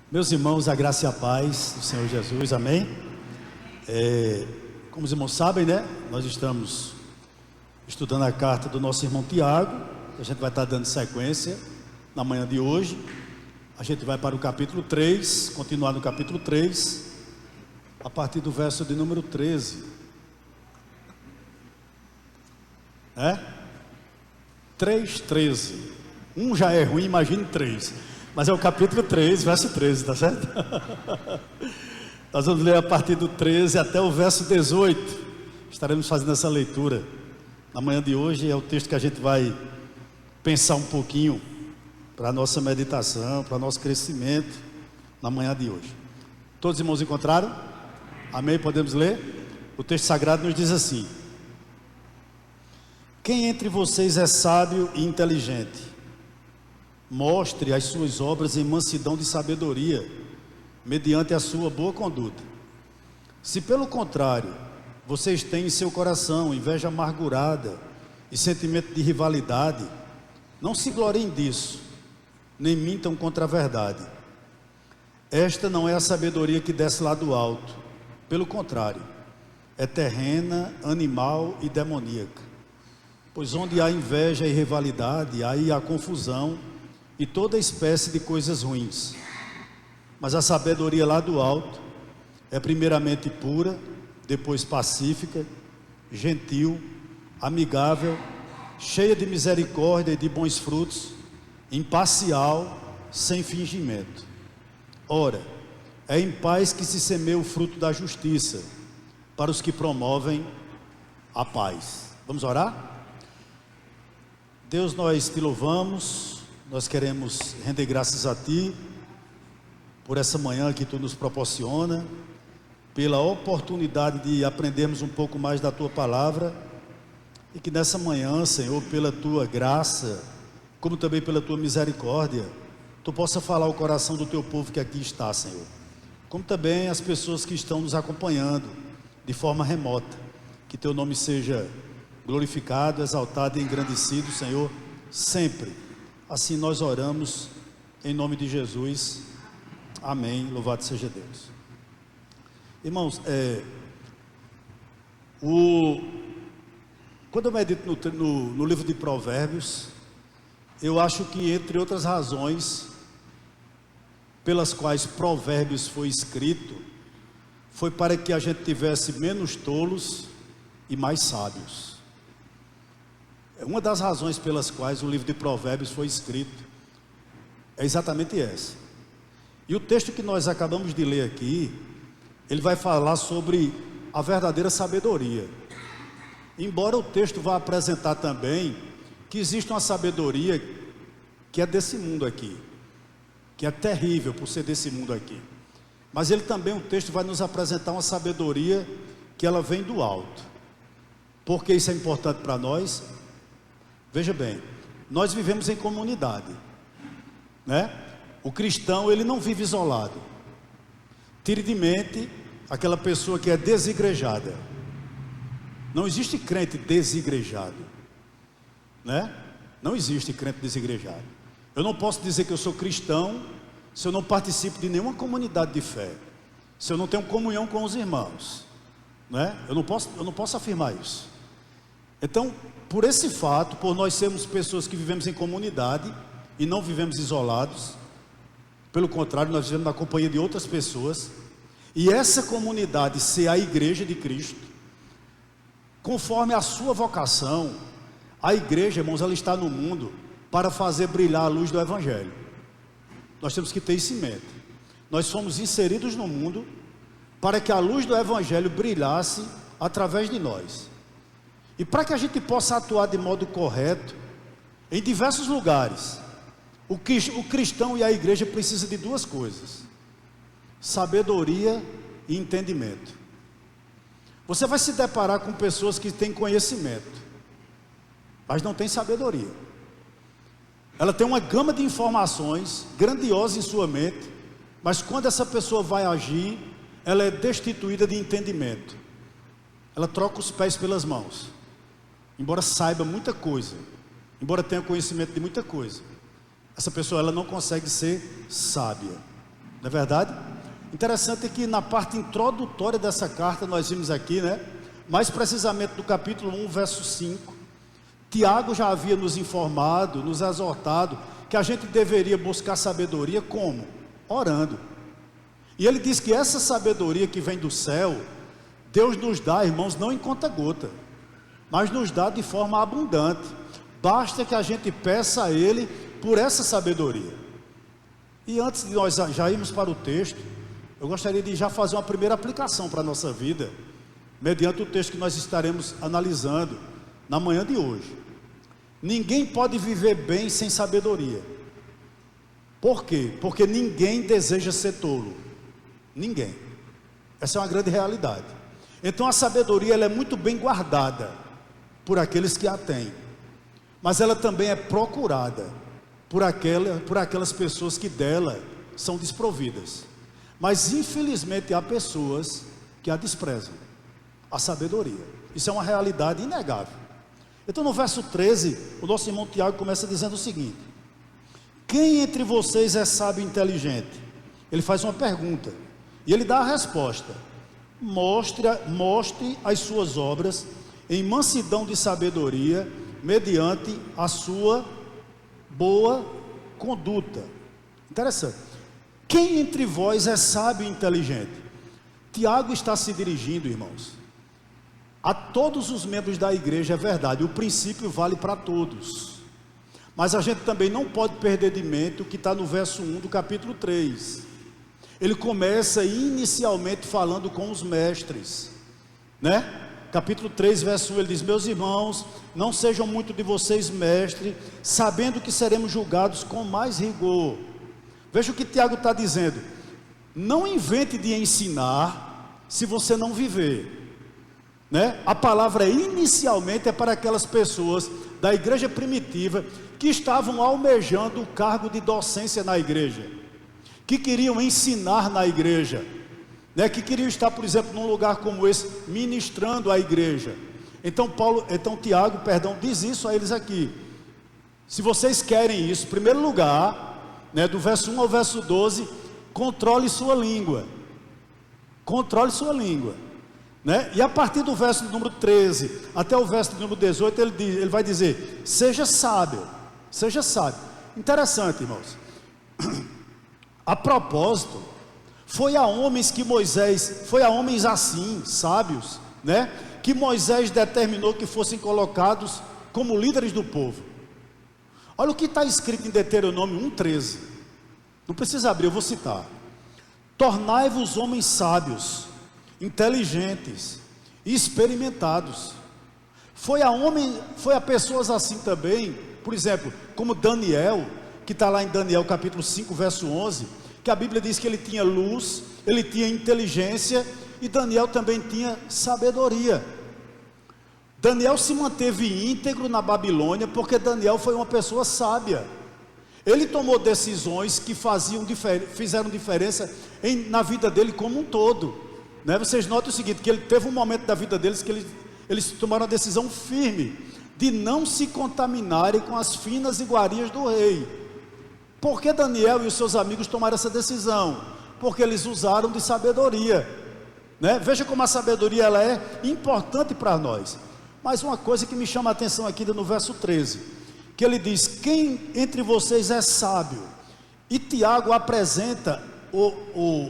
Meus irmãos, a graça e a paz do Senhor Jesus, amém? Como os irmãos sabem, né? Nós estamos estudando a carta do nosso irmão Tiago. A gente vai estar dando sequência na manhã de hoje. A gente vai para o capítulo 3, continuar no capítulo 3, a partir do verso de número 13. 3:13. Um já é ruim, imagine 3. Mas é o capítulo 3, verso 13, tá certo? Nós vamos ler a partir do 13 até o verso 18. Estaremos fazendo essa leitura na manhã de hoje. É o texto que a gente vai pensar um pouquinho para a nossa meditação, para o nosso crescimento na manhã de hoje. Todos os irmãos encontraram? Amém? Podemos ler? O texto sagrado nos diz assim: quem entre vocês é sábio e inteligente? Mostre as suas obras em mansidão de sabedoria, mediante a sua boa conduta. Se pelo contrário, vocês têm em seu coração inveja amargurada e sentimento de rivalidade, não se gloriem disso, nem mintam contra a verdade. Esta não é a sabedoria que desce lá do alto, pelo contrário, é terrena, animal e demoníaca. Pois onde há inveja e rivalidade, aí há confusão e toda espécie de coisas ruins. Mas a sabedoria lá do alto é primeiramente pura, depois pacífica, gentil, amigável, cheia de misericórdia e de bons frutos, imparcial, sem fingimento. Ora, é em paz que se semeia o fruto da justiça, para os que promovem a paz. Vamos orar? Deus, nós te louvamos, nós queremos render graças a Ti, por essa manhã que Tu nos proporciona, pela oportunidade de aprendermos um pouco mais da Tua Palavra, e que nessa manhã, Senhor, pela Tua graça, como também pela Tua misericórdia, Tu possa falar o coração do Teu povo que aqui está, Senhor, como também as pessoas que estão nos acompanhando de forma remota. Que Teu nome seja glorificado, exaltado e engrandecido, Senhor, sempre. Assim nós oramos em nome de Jesus, amém, louvado seja Deus. Irmãos, quando eu medito no livro de Provérbios, eu acho que entre outras razões pelas quais Provérbios foi escrito, foi para que a gente tivesse menos tolos e mais sábios. Uma das razões pelas quais o livro de Provérbios foi escrito é exatamente essa. E o texto que nós acabamos de ler aqui, ele vai falar sobre a verdadeira sabedoria. Embora o texto vá apresentar também que existe uma sabedoria que é desse mundo aqui, que é terrível por ser desse mundo aqui. Mas ele também, o texto vai nos apresentar uma sabedoria que ela vem do alto. Por que isso é importante para nós? Veja bem, nós vivemos em comunidade, né? O cristão, ele não vive isolado. Tire de mente aquela pessoa que é desigrejada. Não existe crente desigrejado, né? Não existe crente desigrejado. Eu não posso dizer que eu sou cristão se eu não participo de nenhuma comunidade de fé, se eu não tenho comunhão com os irmãos, né? Eu não posso afirmar isso. Então, por esse fato, por nós sermos pessoas que vivemos em comunidade e não vivemos isolados, pelo contrário, nós vivemos na companhia de outras pessoas, e essa comunidade ser a igreja de Cristo, conforme a sua vocação, a igreja, irmãos, ela está no mundo para fazer brilhar a luz do Evangelho. Nós temos que ter isso em mente. Nós fomos inseridos no mundo para que a luz do Evangelho brilhasse através de nós. E para que a gente possa atuar de modo correto, em diversos lugares, o cristão e a igreja precisam de duas coisas: sabedoria e entendimento. Você vai se deparar com pessoas que têm conhecimento, mas não têm sabedoria. Ela tem uma gama de informações grandiosa em sua mente, mas quando essa pessoa vai agir, ela é destituída de entendimento. Ela troca os pés pelas mãos. Embora saiba muita coisa, embora tenha conhecimento de muita coisa, essa pessoa ela não consegue ser sábia, não é verdade? Interessante que na parte introdutória dessa carta, nós vimos aqui, né? Mais precisamente do capítulo 1, verso 5, Tiago já havia nos informado, nos exortado, que a gente deveria buscar sabedoria como? Orando. E ele diz que essa sabedoria que vem do céu, Deus nos dá, irmãos, não em conta-gota, mas nos dá de forma abundante. Basta que a gente peça a Ele por essa sabedoria. E antes de nós já irmos para o texto, eu gostaria de já fazer uma primeira aplicação para a nossa vida, mediante o texto que nós estaremos analisando na manhã de hoje. Ninguém pode viver bem sem sabedoria. Por quê? Porque ninguém deseja ser tolo. Ninguém. Essa é uma grande realidade. Então a sabedoria, ela é muito bem guardada por aqueles que a têm, mas ela também é procurada por aquelas pessoas que dela são desprovidas. Mas infelizmente há pessoas que a desprezam, a sabedoria. Isso é uma realidade inegável. Então no verso 13, o nosso irmão Tiago começa dizendo o seguinte: quem entre vocês é sábio e inteligente? Ele faz uma pergunta e ele dá a resposta: mostre as suas obras em mansidão de sabedoria, mediante a sua boa conduta. Interessante. Quem entre vós é sábio e inteligente? Tiago está se dirigindo, irmãos, a todos os membros da igreja. É verdade, o princípio vale para todos, mas a gente também não pode perder de mente o que está no verso 1 do capítulo 3. Ele começa inicialmente falando com os mestres, né? Capítulo 3, verso 1, ele diz: meus irmãos, não sejam muito de vocês mestres, sabendo que seremos julgados com mais rigor. Veja o que Tiago está dizendo: não invente de ensinar se você não viver, né? A palavra inicialmente é para aquelas pessoas da igreja primitiva que estavam almejando o cargo de docência na igreja, que queriam ensinar na igreja, né? Que queriam estar, por exemplo, num lugar como esse, ministrando a igreja. Então Tiago, diz isso a eles aqui: se vocês querem isso, em primeiro lugar, né, do verso 1 ao verso 12, controle sua língua. Controle sua língua, né? E a partir do verso número 13 até o verso número 18, ele vai dizer: seja sábio, seja sábio. Interessante, irmãos. A propósito, foi a homens assim, sábios, né, que Moisés determinou que fossem colocados como líderes do povo. Olha o que está escrito em Deuteronômio 1,13. Não precisa abrir, eu vou citar: tornai-vos homens sábios, inteligentes e experimentados. Foi a pessoas assim também, por exemplo, como Daniel, que está lá em Daniel capítulo 5, verso 11, que a Bíblia diz que ele tinha luz, ele tinha inteligência, e Daniel também tinha sabedoria. Daniel se manteve íntegro na Babilônia, porque Daniel foi uma pessoa sábia. Ele tomou decisões que fizeram diferença na vida dele como um todo, né? Vocês notam o seguinte, que ele teve um momento da vida deles que eles tomaram a decisão firme de não se contaminarem com as finas iguarias do rei. Por que Daniel e os seus amigos tomaram essa decisão? Porque eles usaram de sabedoria, né? Veja como a sabedoria, ela é importante para nós. Mas uma coisa que me chama a atenção aqui no verso 13, que ele diz: quem entre vocês é sábio? E Tiago apresenta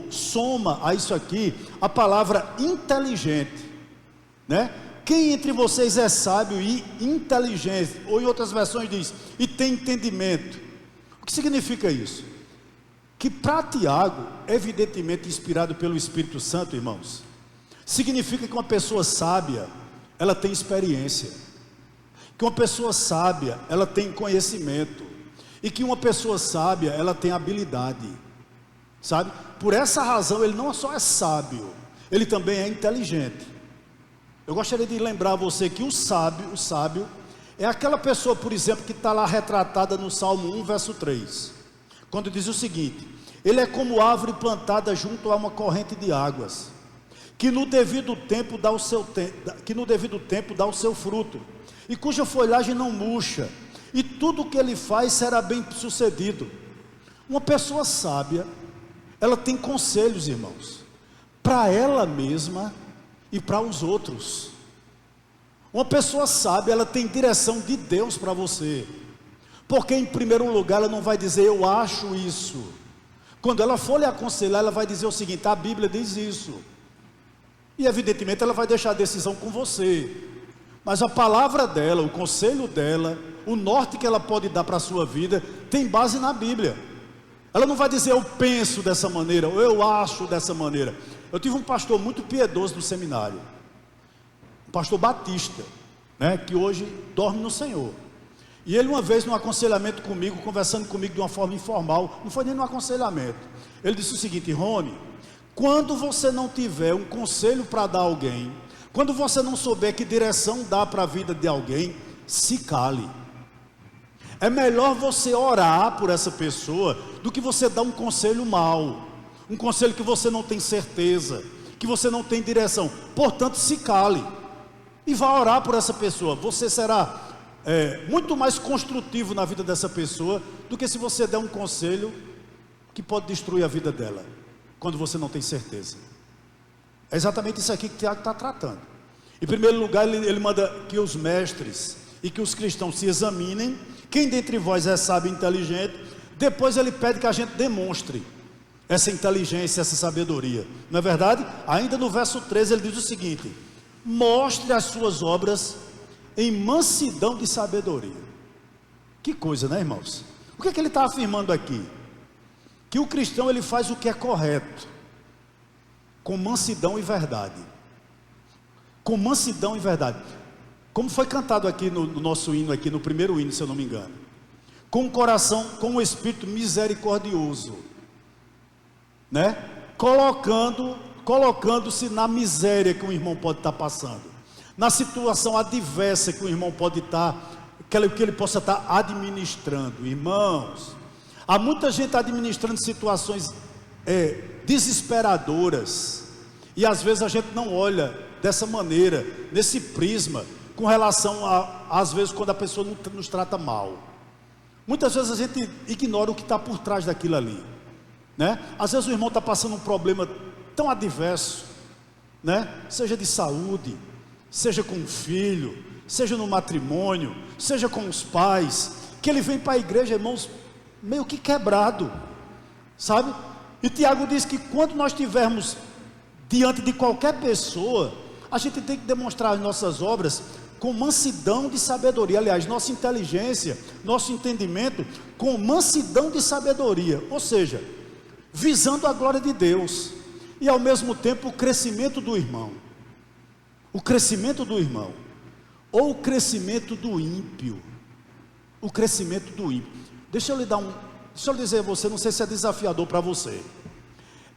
soma a isso aqui a palavra inteligente, né? Quem entre vocês é sábio e inteligente? Ou em outras versões diz: e tem entendimento. O que significa isso? Que para Tiago, evidentemente inspirado pelo Espírito Santo, irmãos, significa que uma pessoa sábia, ela tem experiência, que uma pessoa sábia, ela tem conhecimento, e que uma pessoa sábia, ela tem habilidade, sabe? Por essa razão, ele não só é sábio, ele também é inteligente. Eu gostaria de lembrar a você que o sábio é aquela pessoa, por exemplo, que está lá retratada no Salmo 1, verso 3, quando diz o seguinte: ele é como árvore plantada junto a uma corrente de águas, que no devido tempo dá o seu fruto, e cuja folhagem não murcha, e tudo o que ele faz será bem sucedido. Uma pessoa sábia, ela tem conselhos, irmãos, para ela mesma e para os outros. Uma pessoa sábia, ela tem direção de Deus para você, porque em primeiro lugar ela não vai dizer eu acho isso. Quando ela for lhe aconselhar, ela vai dizer o seguinte: a Bíblia diz isso, e evidentemente ela vai deixar a decisão com você, mas a palavra dela, o conselho dela, o norte que ela pode dar para a sua vida, tem base na Bíblia. Ela não vai dizer eu penso dessa maneira, ou eu acho dessa maneira. Eu tive um pastor muito piedoso no seminário, um pastor batista, né, que hoje dorme no Senhor. E ele uma vez num aconselhamento comigo, conversando comigo de uma forma informal, não foi nem num aconselhamento, ele disse o seguinte: Rony, quando você não tiver um conselho para dar a alguém, quando você não souber que direção dá para a vida de alguém, se cale. É melhor você orar por essa pessoa do que você dar um conselho mau, um conselho que você não tem certeza, que você não tem direção. Portanto, se cale e vá orar por essa pessoa. Você será muito mais construtivo na vida dessa pessoa do que se você der um conselho que pode destruir a vida dela, quando você não tem certeza. É exatamente isso aqui que Tiago está tratando. Em primeiro lugar, ele manda que os mestres e que os cristãos se examinem, quem dentre vós é sábio e inteligente. Depois ele pede que a gente demonstre essa inteligência, essa sabedoria, não é verdade? Ainda no verso 13 ele diz o seguinte: mostre as suas obras em mansidão de sabedoria. Que coisa, né, irmãos? O que é que ele está afirmando aqui? Que o cristão, ele faz o que é correto, com mansidão e verdade. Com mansidão e verdade. Como foi cantado aqui no nosso hino, aqui no primeiro hino, se eu não me engano. Com o coração, com o espírito misericordioso, né? Colocando-se na miséria que o irmão pode estar passando, na situação adversa que o irmão pode estar, que ele possa estar administrando. Irmãos, há muita gente administrando situações desesperadoras, e às vezes a gente não olha dessa maneira, nesse prisma, com relação às vezes quando a pessoa nos trata mal. Muitas vezes a gente ignora o que está por trás daquilo ali, né? Às vezes o irmão está passando um problema tão adverso, né? Seja de saúde, seja com o filho, seja no matrimônio, seja com os pais, que ele vem para a igreja, irmãos, meio que quebrado, sabe? E Tiago diz que quando nós estivermos diante de qualquer pessoa, a gente tem que demonstrar as nossas obras com mansidão de sabedoria. Aliás, nossa inteligência, nosso entendimento com mansidão de sabedoria, ou seja, visando a glória de Deus e ao mesmo tempo o crescimento do irmão. O crescimento do irmão, ou o crescimento do ímpio. O crescimento do ímpio. Deixa eu dizer a você, não sei se é desafiador para você.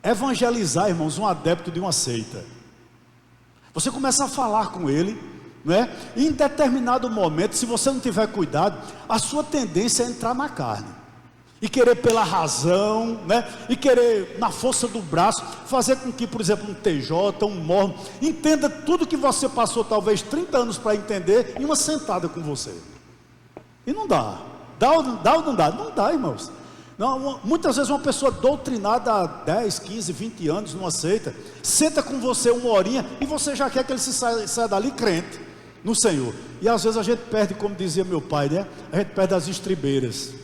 Evangelizar, irmãos, um adepto de uma seita. Você começa a falar com ele, não é? E em determinado momento, se você não tiver cuidado, a sua tendência é entrar na carne e querer pela razão, né? E querer na força do braço fazer com que, por exemplo, um TJ, um mormon, entenda tudo que você passou talvez 30 anos para entender em uma sentada com você. E não dá. Dá ou não dá? Não dá, irmãos. Não, muitas vezes uma pessoa doutrinada há 10, 15, 20 anos numa seita, senta com você uma horinha e você já quer que ele saia dali crente no Senhor. E às vezes a gente perde, como dizia meu pai, né? A gente perde as estribeiras,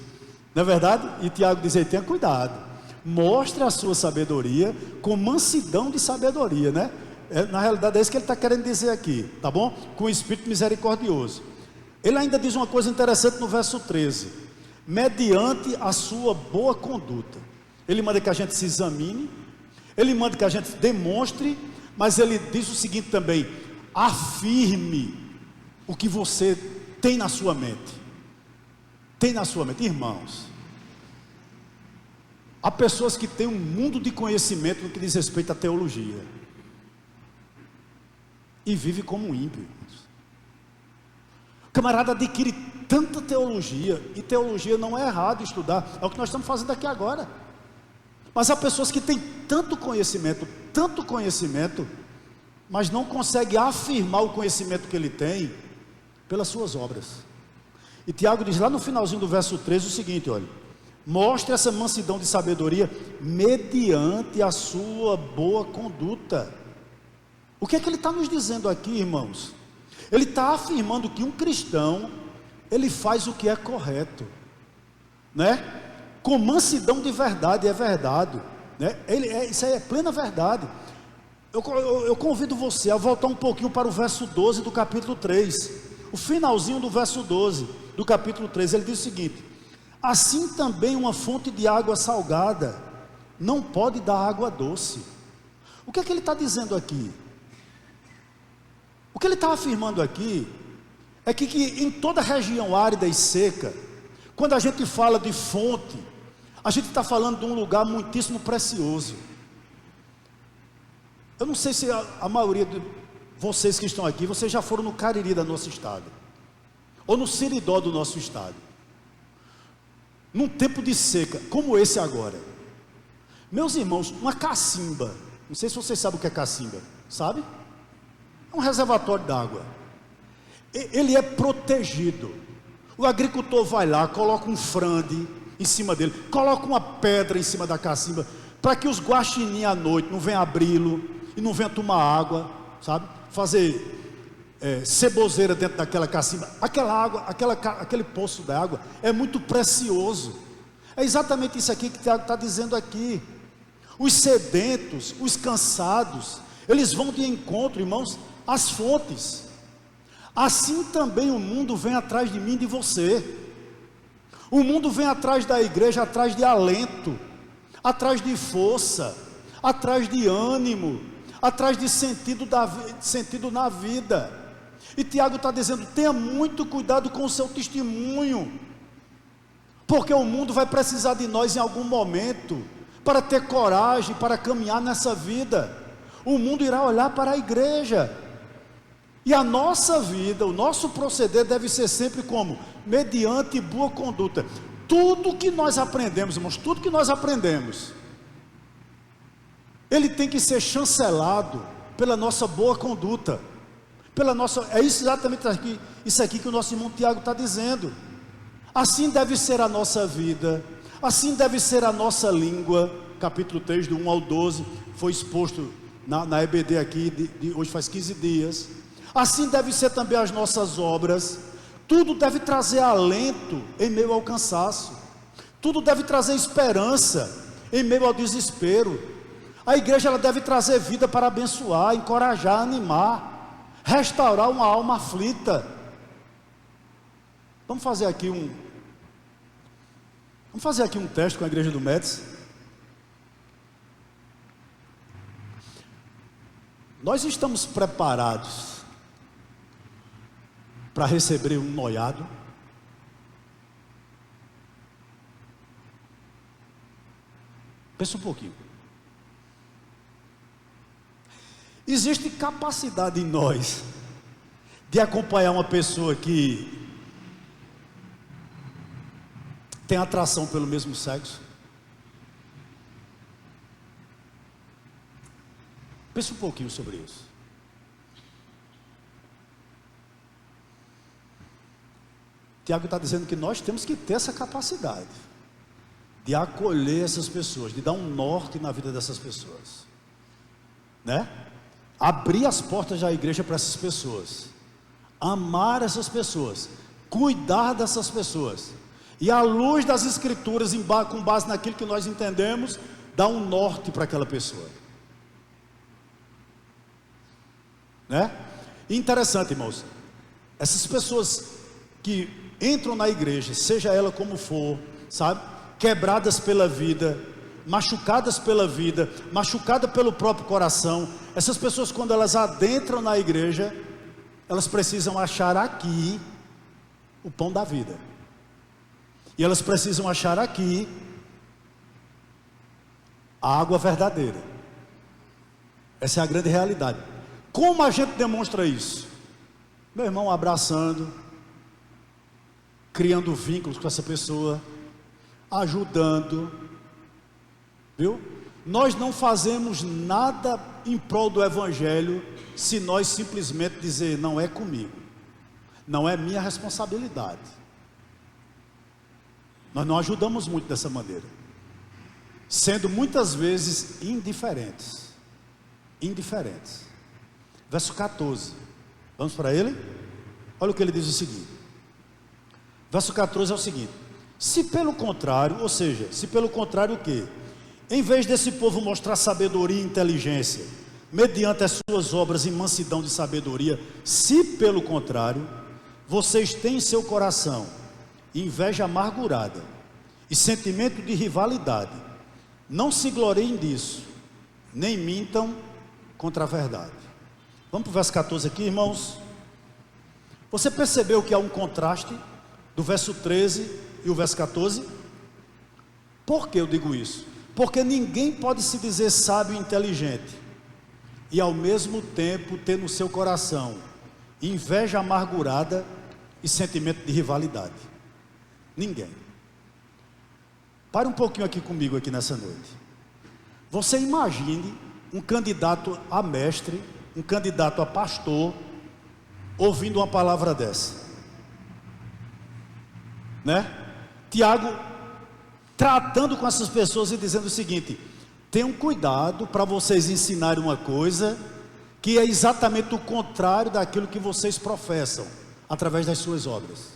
não é verdade? E Tiago diz aí, tenha cuidado, mostre a sua sabedoria com mansidão de sabedoria, né? Na realidade é isso que ele está querendo dizer aqui, tá bom? Com o espírito misericordioso. Ele ainda diz uma coisa interessante no verso 13: mediante a sua boa conduta. Ele manda que a gente se examine, ele manda que a gente demonstre, mas ele diz o seguinte também: afirme o que você tem na sua mente. Tem na sua mente, irmãos. Há pessoas que têm um mundo de conhecimento no que diz respeito à teologia e vive como um ímpio. O camarada adquire tanta teologia, e teologia não é errado estudar, é o que nós estamos fazendo aqui agora. Mas há pessoas que têm tanto conhecimento, mas não conseguem afirmar o conhecimento que ele tem pelas suas obras. E Tiago diz lá no finalzinho do verso 13 o seguinte, olha: Mostre essa mansidão de sabedoria mediante a sua boa conduta. O que é que ele está nos dizendo aqui, irmãos? Ele está afirmando que um cristão, ele faz o que é correto, né? Com mansidão de verdade, é verdade, né? Isso aí é plena verdade. Eu convido você a voltar um pouquinho para o verso 12 do capítulo 3, o finalzinho do verso 12 do capítulo 3, ele diz o seguinte: assim também uma fonte de água salgada não pode dar água doce. O que é que ele está dizendo aqui? O que ele está afirmando aqui é que em toda região árida e seca, quando a gente fala de fonte, a gente está falando de um lugar muitíssimo precioso. Eu não sei se a maioria de vocês que estão aqui, vocês já foram no Cariri do nosso estado, ou no Seridó do nosso estado. Num tempo de seca, como esse agora, meus irmãos, uma cacimba, não sei se vocês sabem o que é cacimba, sabe? É um reservatório d'água. Ele é protegido. O agricultor vai lá, coloca um frande em cima dele, coloca uma pedra em cima da cacimba, para que os guaxinim à noite não venham abri-lo e não venham tomar água, sabe? Fazer ceboseira dentro daquela cacimba. Aquela água, aquele poço de água é muito precioso. É exatamente isso aqui que Tiago está dizendo aqui. Os sedentos, os cansados, eles vão de encontro, irmãos, às fontes. Assim também o mundo vem atrás de mim e de você. O mundo vem atrás da igreja, atrás de alento, atrás de força, atrás de ânimo, atrás de sentido na vida. E Tiago está dizendo: tenha muito cuidado com o seu testemunho, porque o mundo vai precisar de nós em algum momento, para ter coragem, para caminhar nessa vida. O mundo irá olhar para a igreja, e a nossa vida, o nosso proceder deve ser sempre como? Mediante boa conduta. Tudo que nós aprendemos, irmãos, tudo que nós aprendemos, ele tem que ser chancelado pela nossa boa conduta, é exatamente isso aqui que o nosso irmão Tiago está dizendo. Assim deve ser a nossa vida, assim deve ser a nossa língua. Capítulo 3, do 1 ao 12, foi exposto na EBD aqui, hoje faz 15 dias. Assim deve ser também as nossas obras. Tudo deve trazer alento em meio ao cansaço, tudo deve trazer esperança em meio ao desespero. A igreja, ela deve trazer vida para abençoar, encorajar, animar, restaurar uma alma aflita. Vamos fazer aqui um teste com a igreja do Médici. Nós estamos preparados para receber um noiado? Pensa um pouquinho. Existe capacidade em nós de acompanhar uma pessoa que tem atração pelo mesmo sexo? Pensa um pouquinho sobre isso. Tiago está dizendo que nós temos que ter essa capacidade de acolher essas pessoas, de dar um norte na vida dessas pessoas, né? Abrir as portas da igreja para essas pessoas, amar essas pessoas, cuidar dessas pessoas, e à luz das escrituras, com base naquilo que nós entendemos, dar um norte para aquela pessoa, né? E interessante, irmãos, essas pessoas que entram na igreja, seja ela como for, sabe, quebradas pela vida, machucadas pela vida, machucadas pelo próprio coração, essas pessoas, quando elas adentram na igreja, elas precisam achar aqui o pão da vida, e elas precisam achar aqui a água verdadeira. Essa é a grande realidade. Como a gente demonstra isso? Meu irmão, abraçando, criando vínculos com essa pessoa, ajudando, viu? Nós não fazemos nada em prol do evangelho se nós simplesmente dizer: não é comigo, não é minha responsabilidade. Nós não ajudamos muito dessa maneira, sendo muitas vezes indiferentes. Verso 14, vamos para ele? Olha o que ele diz o seguinte. Verso 14 é o seguinte: se pelo contrário, ou seja, se pelo contrário o quê? Em vez desse povo mostrar sabedoria e inteligência, mediante as suas obras em mansidão de sabedoria, se pelo contrário, vocês têm em seu coração inveja amargurada e sentimento de rivalidade, não se gloriem disso, nem mintam contra a verdade. Vamos para o verso 14 aqui, irmãos. Você percebeu que há um contraste do verso 13 e o verso 14? Por que eu digo isso? Porque ninguém pode se dizer sábio e inteligente e ao mesmo tempo ter no seu coração inveja amargurada e sentimento de rivalidade. Ninguém. Pare um pouquinho aqui comigo aqui nessa noite. Você imagine um candidato a mestre, um candidato a pastor, ouvindo uma palavra dessa, né? Tiago tratando com essas pessoas e dizendo o seguinte: tenham cuidado para vocês ensinarem uma coisa que é exatamente o contrário daquilo que vocês professam através das suas obras,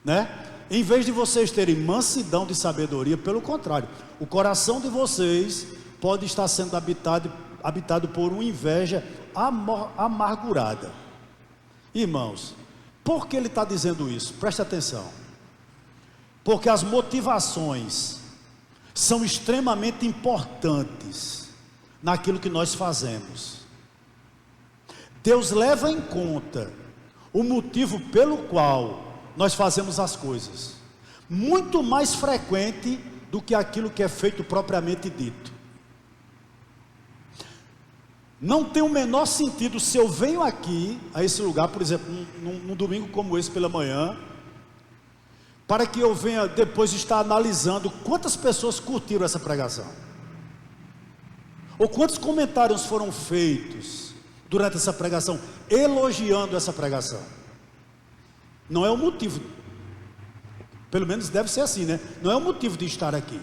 né? Em vez de vocês terem mansidão de sabedoria, pelo contrário, o coração de vocês pode estar sendo habitado por uma inveja amargurada. Irmãos, por que ele está dizendo isso? Preste atenção. Porque as motivações são extremamente importantes naquilo que nós fazemos. Deus leva em conta o motivo pelo qual nós fazemos as coisas, muito mais frequente do que aquilo que é feito propriamente dito. Não tem o menor sentido se eu venho aqui a esse lugar, por exemplo, num domingo como esse pela manhã, para que eu venha depois estar analisando quantas pessoas curtiram essa pregação, ou quantos comentários foram feitos durante essa pregação, elogiando essa pregação. Não é o motivo, pelo menos deve ser assim, né? Não é o motivo de estar aqui,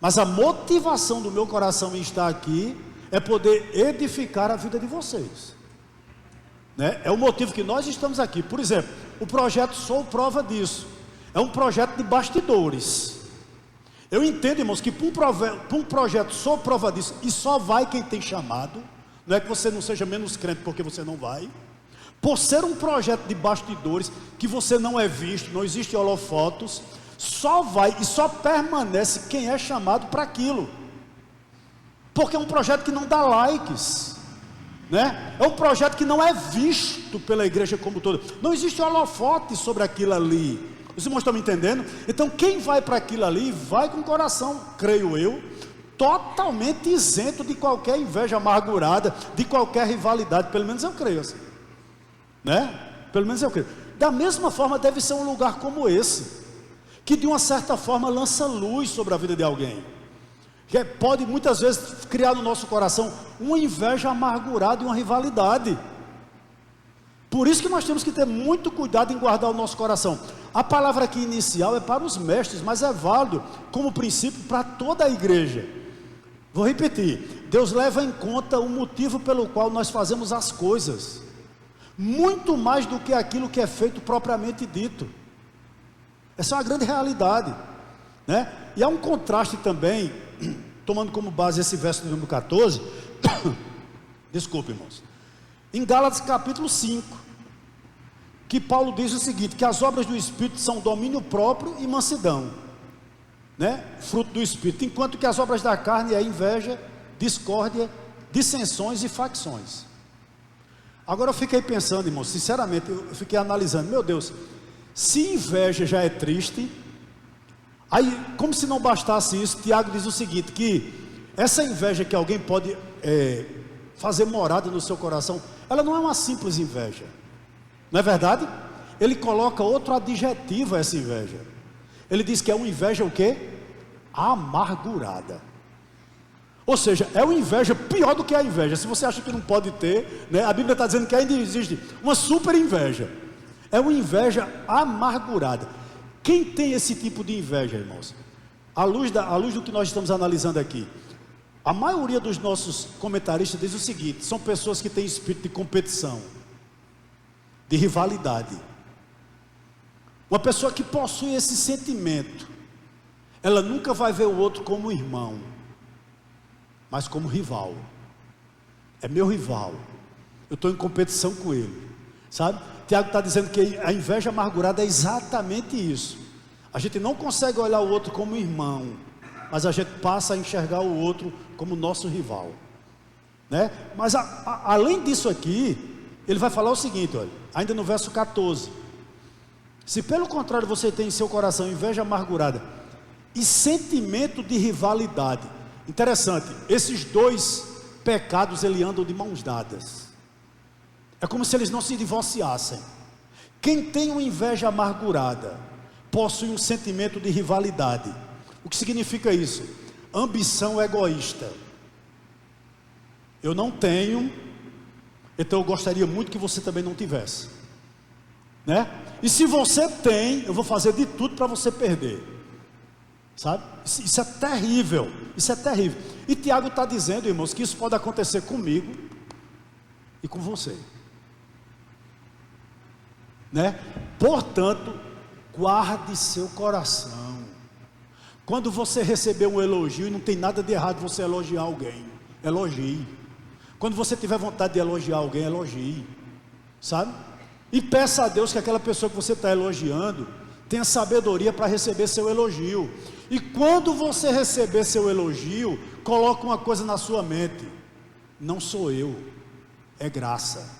mas a motivação do meu coração em estar aqui é poder edificar a vida de vocês, né? É o motivo que nós estamos aqui. Por exemplo, o projeto Sou prova disso. É um projeto de bastidores. Eu entendo, irmãos, que para um projeto Sou prova disso, e só vai quem tem chamado. Não é que você não seja menos crente porque você não vai. Por ser um projeto de bastidores, que você não é visto, não existe holofotos, só vai e só permanece quem é chamado para aquilo. Porque é um projeto que não dá likes, né? É um projeto que não é visto pela igreja como toda. Não existe holofote sobre aquilo ali. Os irmãos estão me entendendo? Então quem vai para aquilo ali, vai com o coração, creio eu, totalmente isento de qualquer inveja amargurada, de qualquer rivalidade. Pelo menos eu creio assim, né? Pelo menos eu creio. Da mesma forma deve ser um lugar como esse, que de uma certa forma lança luz sobre a vida de alguém, que pode muitas vezes criar no nosso coração uma inveja amargurada e uma rivalidade. Por isso que nós temos que ter muito cuidado em guardar o nosso coração. A palavra aqui inicial é para os mestres, mas é válido como princípio para toda a igreja. Vou repetir: Deus leva em conta o motivo pelo qual nós fazemos as coisas, muito mais do que aquilo que é feito propriamente dito. Essa é uma grande realidade, né? E há um contraste também, tomando como base esse verso do número 14, desculpe, irmãos, em Gálatas capítulo 5, que Paulo diz o seguinte, que as obras do Espírito são domínio próprio e mansidão, né? Fruto do Espírito, enquanto que as obras da carne é inveja, discórdia, dissensões e facções. Agora eu fiquei pensando, irmãos, sinceramente, eu fiquei analisando, meu Deus, se inveja já é triste, aí, como se não bastasse isso, Tiago diz o seguinte, que essa inveja que alguém pode fazer morada no seu coração, ela não é uma simples inveja, não é verdade? Ele coloca outro adjetivo a essa inveja. Ele diz que é uma inveja o quê? Amargurada. Ou seja, é uma inveja pior do que a inveja. Se você acha que não pode ter, né, a Bíblia está dizendo que ainda existe uma super inveja. É uma inveja amargurada. Quem tem esse tipo de inveja, irmãos? À luz do que nós estamos analisando aqui, a maioria dos nossos comentaristas diz o seguinte: são pessoas que têm espírito de competição, de rivalidade. Uma pessoa que possui esse sentimento, ela nunca vai ver o outro como irmão, mas como rival. É meu rival, eu estou em competição com ele, sabe? Tiago está dizendo que a inveja amargurada é exatamente isso. A gente não consegue olhar o outro como irmão, mas a gente passa a enxergar o outro como nosso rival, né? Mas além disso aqui, ele vai falar o seguinte, olha, ainda no verso 14: se pelo contrário você tem em seu coração inveja amargurada e sentimento de rivalidade. Interessante, esses dois pecados ele andam de mãos dadas. É como se eles não se divorciassem. Quem tem uma inveja amargurada possui um sentimento de rivalidade. O que significa isso? Ambição egoísta. Eu não tenho, então eu gostaria muito que você também não tivesse, né? E se você tem, eu vou fazer de tudo para você perder, sabe? Isso é terrível, isso é terrível. E Tiago está dizendo, irmãos, que isso pode acontecer comigo e com você, né? Portanto, guarde seu coração. Quando você receber um elogio, e não tem nada de errado você elogiar alguém, elogie. Quando você tiver vontade de elogiar alguém, elogie, sabe? E peça a Deus que aquela pessoa que você está elogiando tenha sabedoria para receber seu elogio. E quando você receber seu elogio, coloque uma coisa na sua mente: não sou eu, é graça.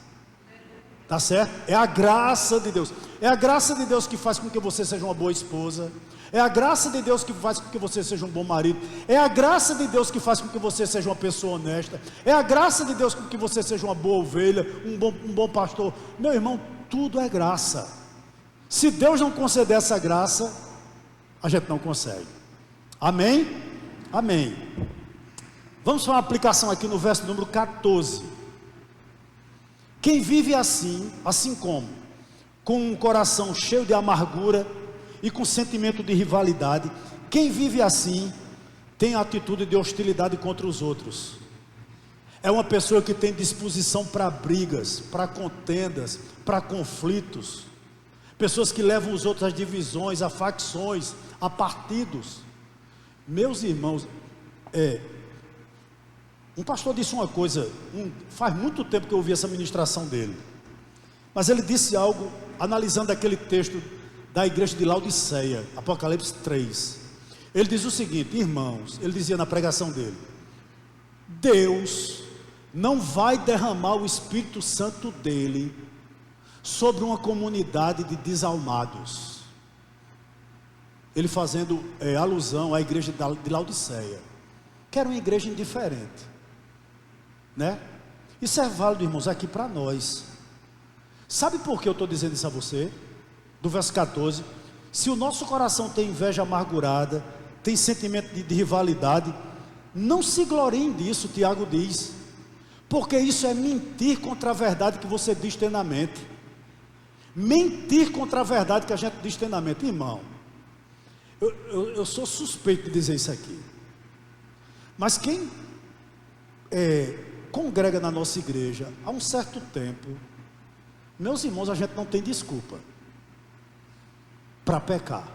Tá certo? É a graça de Deus. É a graça de Deus que faz com que você seja uma boa esposa. É a graça de Deus que faz com que você seja um bom marido. É a graça de Deus que faz com que você seja uma pessoa honesta. É a graça de Deus com que você seja uma boa ovelha, um bom pastor. Meu irmão, tudo é graça. Se Deus não conceder essa graça, a gente não consegue. Amém? Amém. Vamos para uma aplicação aqui no verso número 14. Quem vive assim como? Com um coração cheio de amargura e com sentimento de rivalidade. Quem vive assim tem atitude de hostilidade contra os outros. É uma pessoa que tem disposição para brigas, para contendas, para conflitos. Pessoas que levam os outros a divisões, a facções, a partidos. Meus irmãos, um pastor disse uma coisa, faz muito tempo que eu ouvi essa ministração dele, mas ele disse algo, analisando aquele texto da igreja de Laodiceia, Apocalipse 3, ele diz o seguinte: irmãos, ele dizia na pregação dele, Deus não vai derramar o Espírito Santo dele sobre uma comunidade de desalmados, ele fazendo alusão à igreja de Laodiceia, que era uma igreja indiferente, né? Isso é válido, irmãos, aqui para nós. Sabe por que eu estou dizendo isso a você? Do verso 14: se o nosso coração tem inveja amargurada, tem sentimento de rivalidade, não se gloriem disso, Tiago diz, porque isso é mentir contra a verdade que você diz ter na mente. Mentir contra a verdade que a gente diz ter na mente. Irmão, eu sou suspeito de dizer isso aqui, mas quem congrega na nossa igreja há um certo tempo, meus irmãos, a gente não tem desculpa para pecar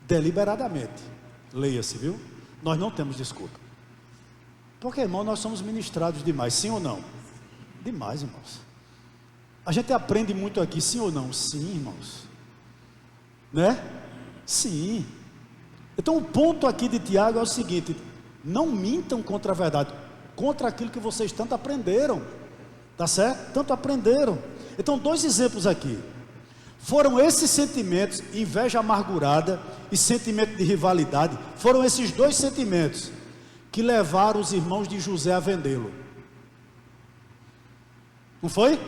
deliberadamente. Leia-se, viu? Nós não temos desculpa, porque, irmão, nós somos ministrados demais, sim ou não? Demais, irmãos. A gente aprende muito aqui, sim ou não? Sim, irmãos, né? Sim. Então o ponto aqui de Tiago é o seguinte: não mintam contra a verdade, contra aquilo que vocês tanto aprenderam, tá certo? Tanto aprenderam. Então, dois exemplos aqui. Foram esses sentimentos, inveja amargurada e sentimento de rivalidade, foram esses dois sentimentos que levaram os irmãos de José a vendê-lo. Não foi?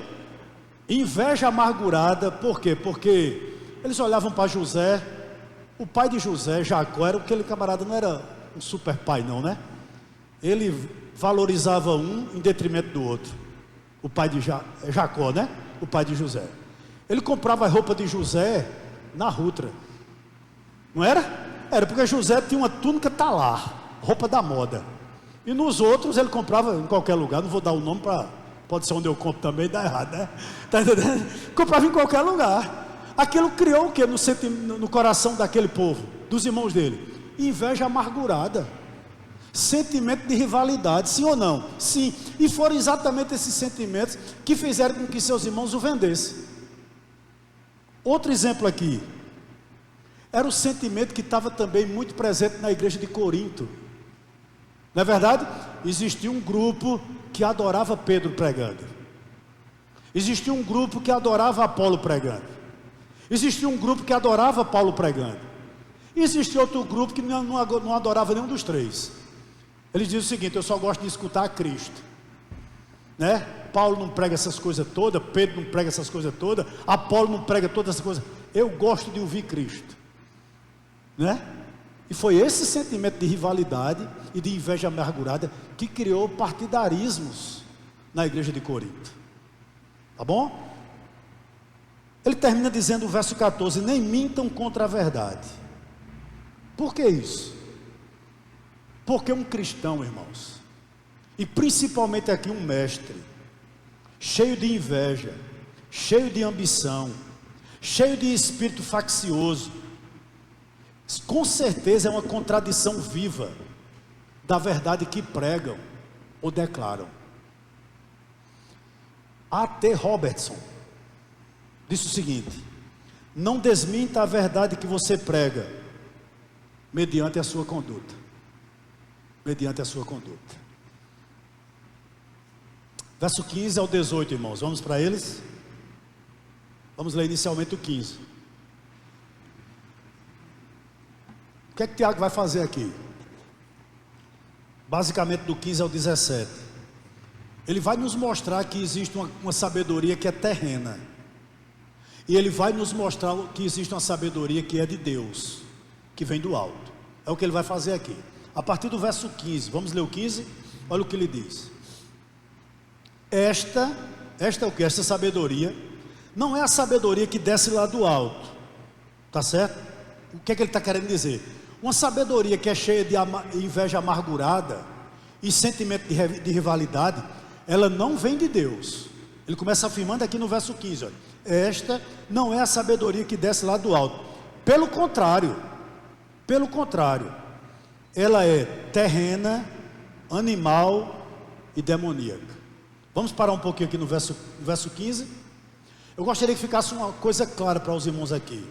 Inveja amargurada, por quê? Porque eles olhavam para José, o pai de José, Jacó, era aquele camarada, não era um super pai não, né? Ele valorizava um em detrimento do outro. O pai de Jacó, né? O pai de José. Ele comprava a roupa de José na Rutra. Não era? Era porque José tinha uma túnica talar, roupa da moda. E nos outros ele comprava em qualquer lugar. Não vou dar o nome para... Pode ser onde eu compro também, dá errado, né? Tá entendendo? Comprava em qualquer lugar. Aquilo criou o quê no coração daquele povo, dos irmãos dele? Inveja amargurada. Sentimento de rivalidade, sim ou não? Sim. E foram exatamente esses sentimentos que fizeram com que seus irmãos o vendessem. Outro exemplo aqui. Era o sentimento que estava também muito presente na igreja de Corinto. Não é verdade? Existia um grupo que adorava Pedro pregando. Existia um grupo que adorava Apolo pregando. Existia um grupo que adorava Paulo pregando. E existia outro grupo que não adorava nenhum dos três. Ele diz o seguinte: eu só gosto de escutar a Cristo, né? Paulo não prega essas coisas todas, Pedro não prega essas coisas todas, Apolo não prega todas essas coisas. Eu gosto de ouvir Cristo, né? E foi esse sentimento de rivalidade e de inveja amargurada que criou partidarismos na igreja de Corinto. Tá bom? Ele termina dizendo o verso 14: nem mintam contra a verdade. Por que isso? Porque um cristão, irmãos, e principalmente aqui um mestre, cheio de inveja, cheio de ambição, cheio de espírito faccioso, com certeza é uma contradição viva da verdade que pregam ou declaram. A.T. Robertson disse o seguinte: não desminta a verdade que você prega mediante a sua conduta. Mediante a sua conduta. Verso 15 ao 18, irmãos, vamos para eles? Vamos ler inicialmente o 15. O que é que Tiago vai fazer aqui? Basicamente do 15 ao 17. Ele vai nos mostrar que existe uma sabedoria que é terrena. E ele vai nos mostrar que existe uma sabedoria que é de Deus, que vem do alto. É o que ele vai fazer aqui. A partir do verso 15, vamos ler o 15? Olha o que ele diz. Esta é o que? Esta sabedoria não é a sabedoria que desce lá do alto, tá certo? O que é que ele está querendo dizer? Uma sabedoria que é cheia de inveja amargurada e sentimento de rivalidade, ela não vem de Deus. Ele começa afirmando aqui no verso 15, olha, esta não é a sabedoria que desce lá do alto. Pelo contrário, ela é terrena, animal e demoníaca. Vamos parar um pouquinho aqui no verso 15. Eu gostaria que ficasse uma coisa clara para os irmãos aqui.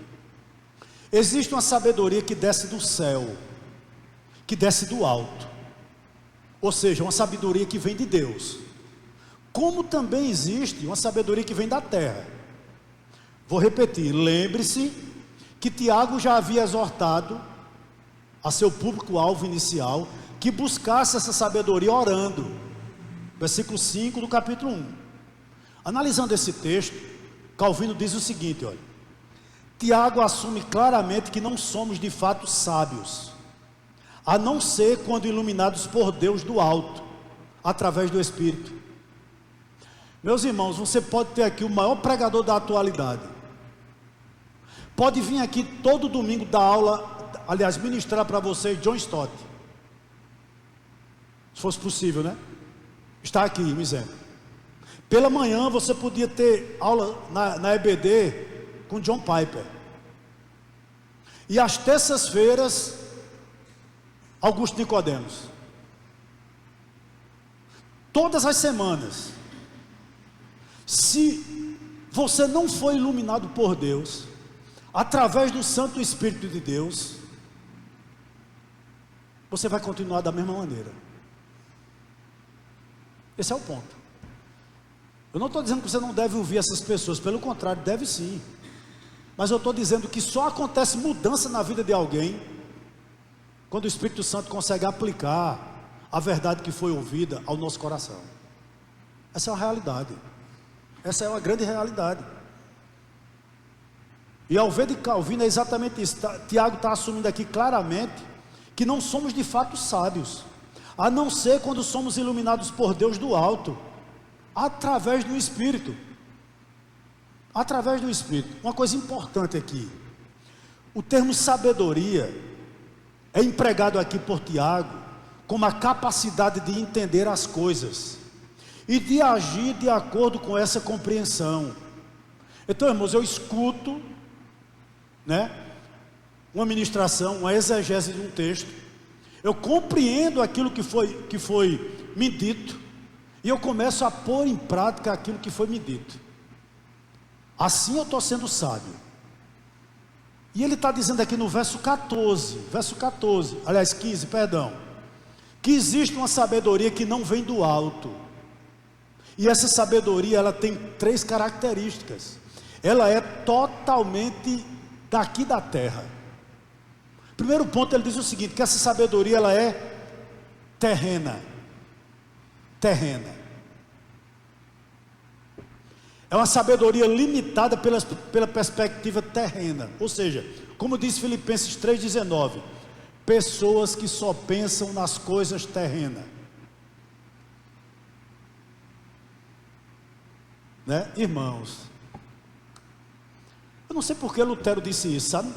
Existe uma sabedoria que desce do céu, que desce do alto, ou seja, uma sabedoria que vem de Deus, como também existe uma sabedoria que vem da terra. Vou repetir, lembre-se que Tiago já havia exortado a seu público-alvo inicial que buscasse essa sabedoria orando. Versículo 5 do capítulo 1. Analisando esse texto, Calvino diz o seguinte, olha: Tiago assume claramente que não somos de fato sábios, a não ser quando iluminados por Deus do alto, através do Espírito. Meus irmãos, você pode ter aqui o maior pregador da atualidade, pode vir aqui todo domingo dar aula, aliás, ministrar para vocês John Stott, se fosse possível, né? Está aqui, um exemplo. Pela manhã você podia ter aula na EBD com John Piper. E às terças-feiras, Augusto Nicodemos. Todas as semanas. Se você não foi iluminado por Deus, através do Santo Espírito de Deus, você vai continuar da mesma maneira. Esse é o ponto. Eu não estou dizendo que você não deve ouvir essas pessoas, pelo contrário, deve sim. Mas eu estou dizendo que só acontece mudança na vida de alguém quando o Espírito Santo consegue aplicar a verdade que foi ouvida ao nosso coração. Essa é uma realidade. Essa é uma grande realidade. E ao ver de Calvino é exatamente isso. Tiago está assumindo aqui claramente que não somos de fato sábios, a não ser quando somos iluminados por Deus do alto, através do Espírito. Através do Espírito. Uma coisa importante aqui, O termo sabedoria é empregado aqui por Tiago como a capacidade de entender as coisas e de agir de acordo com essa compreensão. Então, irmãos, eu escuto, uma ministração, uma exegese de um texto, eu compreendo aquilo que foi me dito, e eu começo a pôr em prática aquilo que foi me dito. Assim eu estou sendo sábio. E ele está dizendo aqui no verso 14, aliás 15, perdão, que existe uma sabedoria que não vem do alto, e essa sabedoria, ela tem 3 características. Ela é totalmente daqui da terra. Primeiro ponto, ele diz o seguinte, que essa sabedoria, ela é terrena. É uma sabedoria limitada pela perspectiva terrena. Ou seja, como diz Filipenses 3,19, pessoas que só pensam nas coisas terrenas. Irmãos, eu não sei porque Lutero disse isso, sabe?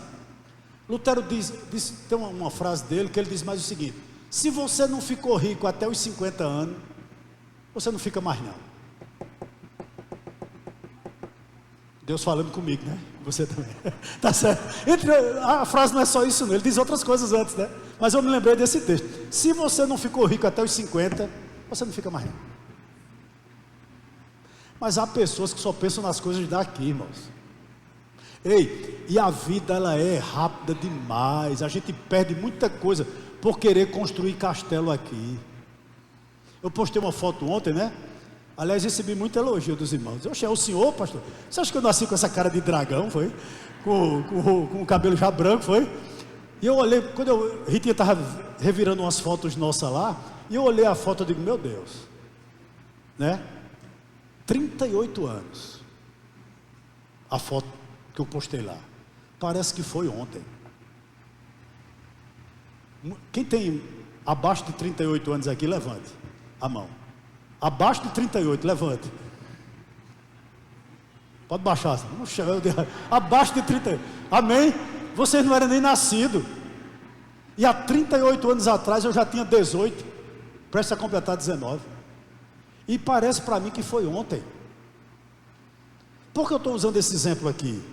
Lutero tem uma frase dele que ele diz mais o seguinte: se você não ficou rico até os 50 anos, você não fica mais não. Deus falando comigo, Você também. Tá certo. A frase não é só isso, não. Ele diz outras coisas antes, Mas eu me lembrei desse texto. Se você não ficou rico até os 50, você não fica mais não. Mas há pessoas que só pensam nas coisas daqui, irmãos. Ei, e a vida, ela é rápida demais. A gente perde muita coisa por querer construir castelo aqui. Eu postei uma foto ontem, Aliás, recebi muito elogio dos irmãos. Eu achei, o senhor, pastor, você acha que eu nasci com essa cara de dragão, foi? Com o cabelo já branco, foi? E eu olhei, quando Ritinha estava revirando umas fotos nossas lá, e eu olhei a foto e digo, meu Deus, 38 anos, a foto que eu postei lá, parece que foi ontem. Quem tem abaixo de 38 anos aqui, levante a mão. Abaixo de 38, levante. Pode baixar, no chão, abaixo de 38, amém? Vocês não eram nem nascidos, e há 38 anos atrás eu já tinha 18, prestes a completar 19, e parece para mim que foi ontem. Por que eu estou usando esse exemplo aqui?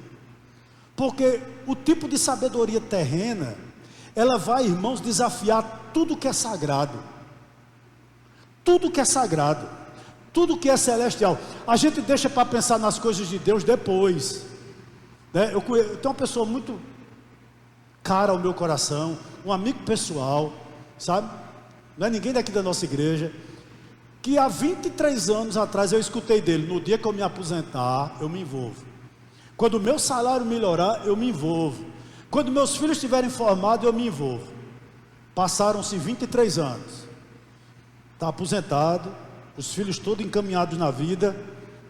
Porque o tipo de sabedoria terrena, ela vai, irmãos, desafiar tudo que é sagrado. Tudo que é sagrado, tudo que é celestial, a gente deixa para pensar nas coisas de Deus depois. Eu tenho uma pessoa muito cara ao meu coração, um amigo pessoal, sabe? Não é ninguém daqui da nossa igreja, que há 23 anos atrás eu escutei dele: no dia que eu me aposentar, eu me envolvo. Quando o meu salário melhorar, eu me envolvo. Quando meus filhos estiverem formados, eu me envolvo. Passaram-se 23 anos. Está aposentado, os filhos todos encaminhados na vida.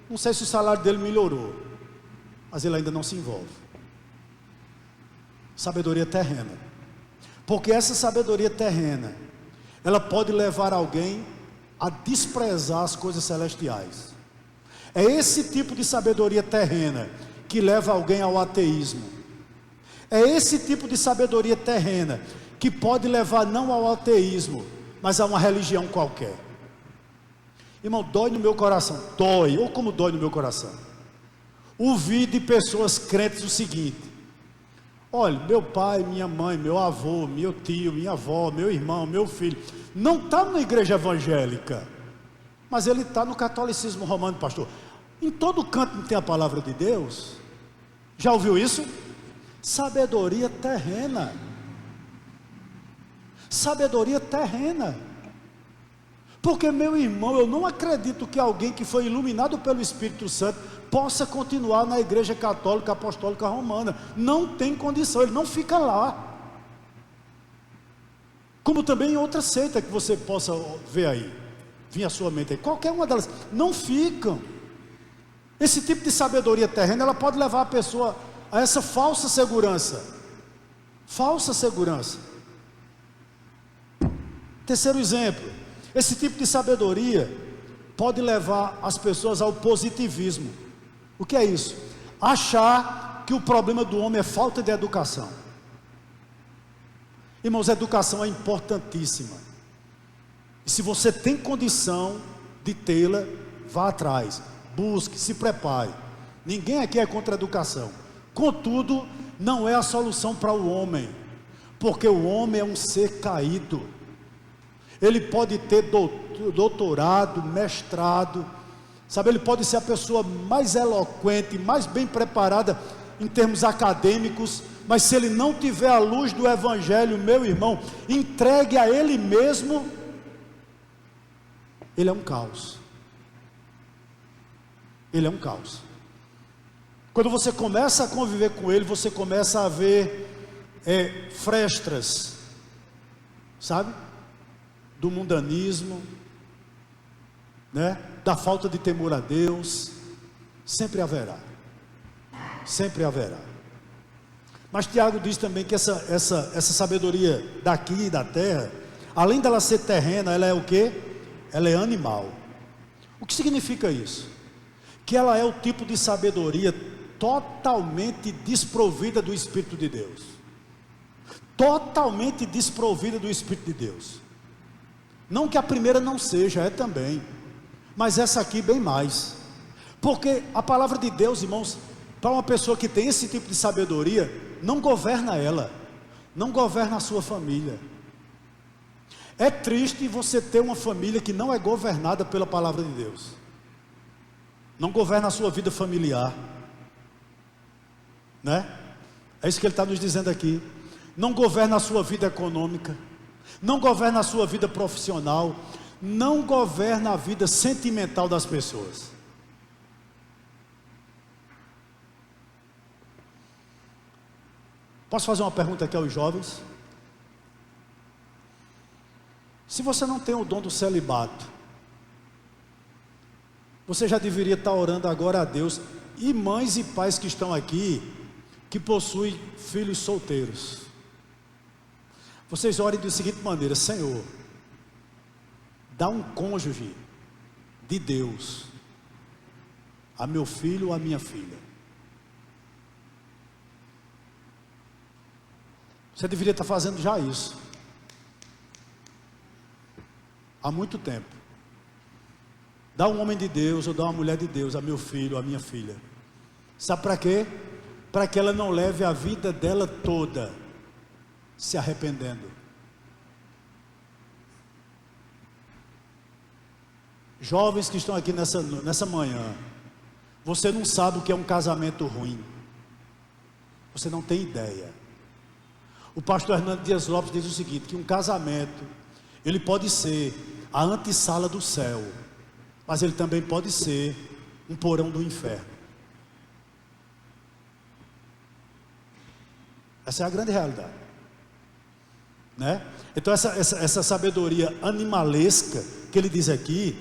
Não sei se o salário dele melhorou, mas ele ainda não se envolve. Sabedoria terrena. Porque essa sabedoria terrena, ela pode levar alguém a desprezar as coisas celestiais. É esse tipo de sabedoria terrena que leva alguém ao ateísmo. É esse tipo de sabedoria terrena que pode levar não ao ateísmo, mas a uma religião qualquer. Irmão, dói no meu coração, ou como dói no meu coração, ouvir de pessoas crentes o seguinte: olha, meu pai, minha mãe, meu avô, meu tio, minha avó, meu irmão, meu filho, não está na igreja evangélica, mas ele está no catolicismo romano, pastor. Em todo canto não tem a palavra de Deus. Já ouviu isso? Sabedoria terrena. Sabedoria terrena. Porque, meu irmão, eu não acredito que alguém que foi iluminado pelo Espírito Santo possa continuar na igreja católica apostólica romana. Não tem condição, ele não fica lá. Como também em outra seita que você possa ver aí, vir à sua mente aí, qualquer uma delas, não ficam. Esse tipo de sabedoria terrena, ela pode levar a pessoa a essa falsa segurança. Falsa segurança. Terceiro exemplo, esse tipo de sabedoria pode levar as pessoas ao positivismo. O que é isso? Achar que o problema do homem é falta de educação. Irmãos, a educação é importantíssima. E se você tem condição de tê-la, vá atrás, busque, se prepare. Ninguém aqui é contra a educação. Contudo, não é a solução para o homem, porque o homem é um ser caído. Ele pode ter doutorado, mestrado, sabe? Ele pode ser a pessoa mais eloquente, mais bem preparada em termos acadêmicos, mas se ele não tiver a luz do Evangelho, meu irmão, entregue a ele mesmo, ele é um caos. Ele é um caos. Quando você começa a conviver com ele, você começa a ver frestas, sabe? Do mundanismo, né? Da falta de temor a Deus. Sempre haverá. Sempre haverá. Mas Tiago diz também que essa sabedoria daqui e da terra, além dela ser terrena, ela é o quê? Ela é animal. O que significa isso? Que ela é o tipo de sabedoria totalmente desprovida do Espírito de Deus. Totalmente desprovida do Espírito de Deus. Não que a primeira não seja, é também, mas essa aqui bem mais. Porque a palavra de Deus, irmãos, para uma pessoa que tem esse tipo de sabedoria, não governa ela, não governa a sua família. É triste você ter uma família que não é governada pela palavra de Deus, não governa a sua vida familiar, né? É isso que ele está nos dizendo aqui. Não governa a sua vida econômica, não governa a sua vida profissional, não governa a vida sentimental das pessoas. Posso fazer uma pergunta aqui aos jovens? Se você não tem o dom do celibato, você já deveria estar orando agora a Deus. E mães e pais que estão aqui, que possuem filhos solteiros, vocês orem da seguinte maneira: Senhor, dá um cônjuge de Deus a meu filho ou a minha filha. Você deveria estar fazendo já isso há muito tempo. Dá um homem de Deus ou dá uma mulher de Deus a meu filho ou a minha filha. Sabe para quê? Para que ela não leve a vida dela toda se arrependendo. Jovens que estão aqui nessa manhã, você não sabe o que é um casamento ruim. Você não tem ideia. O pastor Hernando Dias Lopes diz o seguinte: que um casamento, ele pode ser a antessala do céu, mas ele também pode ser um porão do inferno. Essa é a grande realidade, né? Então essa sabedoria animalesca que ele diz aqui,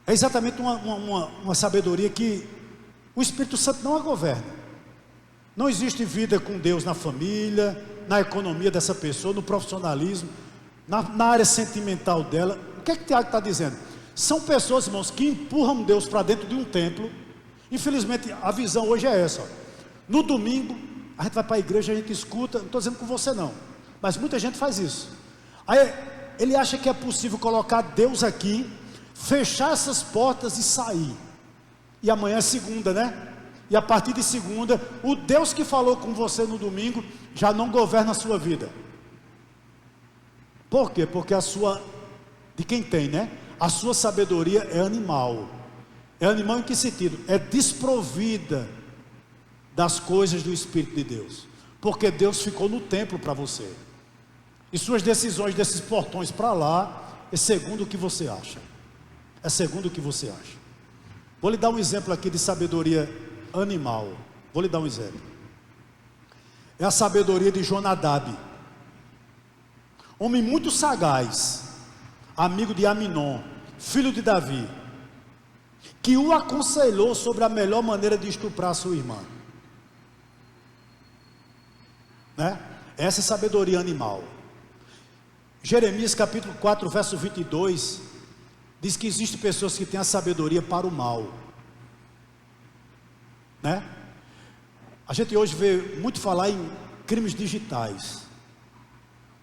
é exatamente uma sabedoria que o Espírito Santo não a governa. Não existe vida com Deus na família, na economia dessa pessoa, no profissionalismo, na área sentimental dela. O que é que Tiago está dizendo? São pessoas, irmãos, que empurram Deus para dentro de um templo. Infelizmente a visão hoje é essa, ó. No domingo a gente vai para a igreja, a gente escuta. Não estou dizendo com você não, mas muita gente faz isso. Aí ele acha que é possível colocar Deus aqui, fechar essas portas e sair. E amanhã é segunda, né? E a partir de segunda, o Deus que falou com você no domingo já não governa a sua vida. Por quê? Porque de quem tem, né? A sua sabedoria é animal. É animal em que sentido? É desprovida das coisas do Espírito de Deus. Porque Deus ficou no templo para você. E suas decisões desses portões para lá é segundo o que você acha. É segundo o que você acha. Vou lhe dar um exemplo aqui de sabedoria animal. Vou lhe dar um exemplo. É a sabedoria de Jonadab, homem muito sagaz, amigo de Aminon, filho de Davi, que o aconselhou sobre a melhor maneira de estuprar sua irmã, né? Essa é sabedoria animal. Jeremias capítulo 4 verso 22 diz que existem pessoas que têm a sabedoria para o mal, né? A gente hoje vê muito falar em crimes digitais.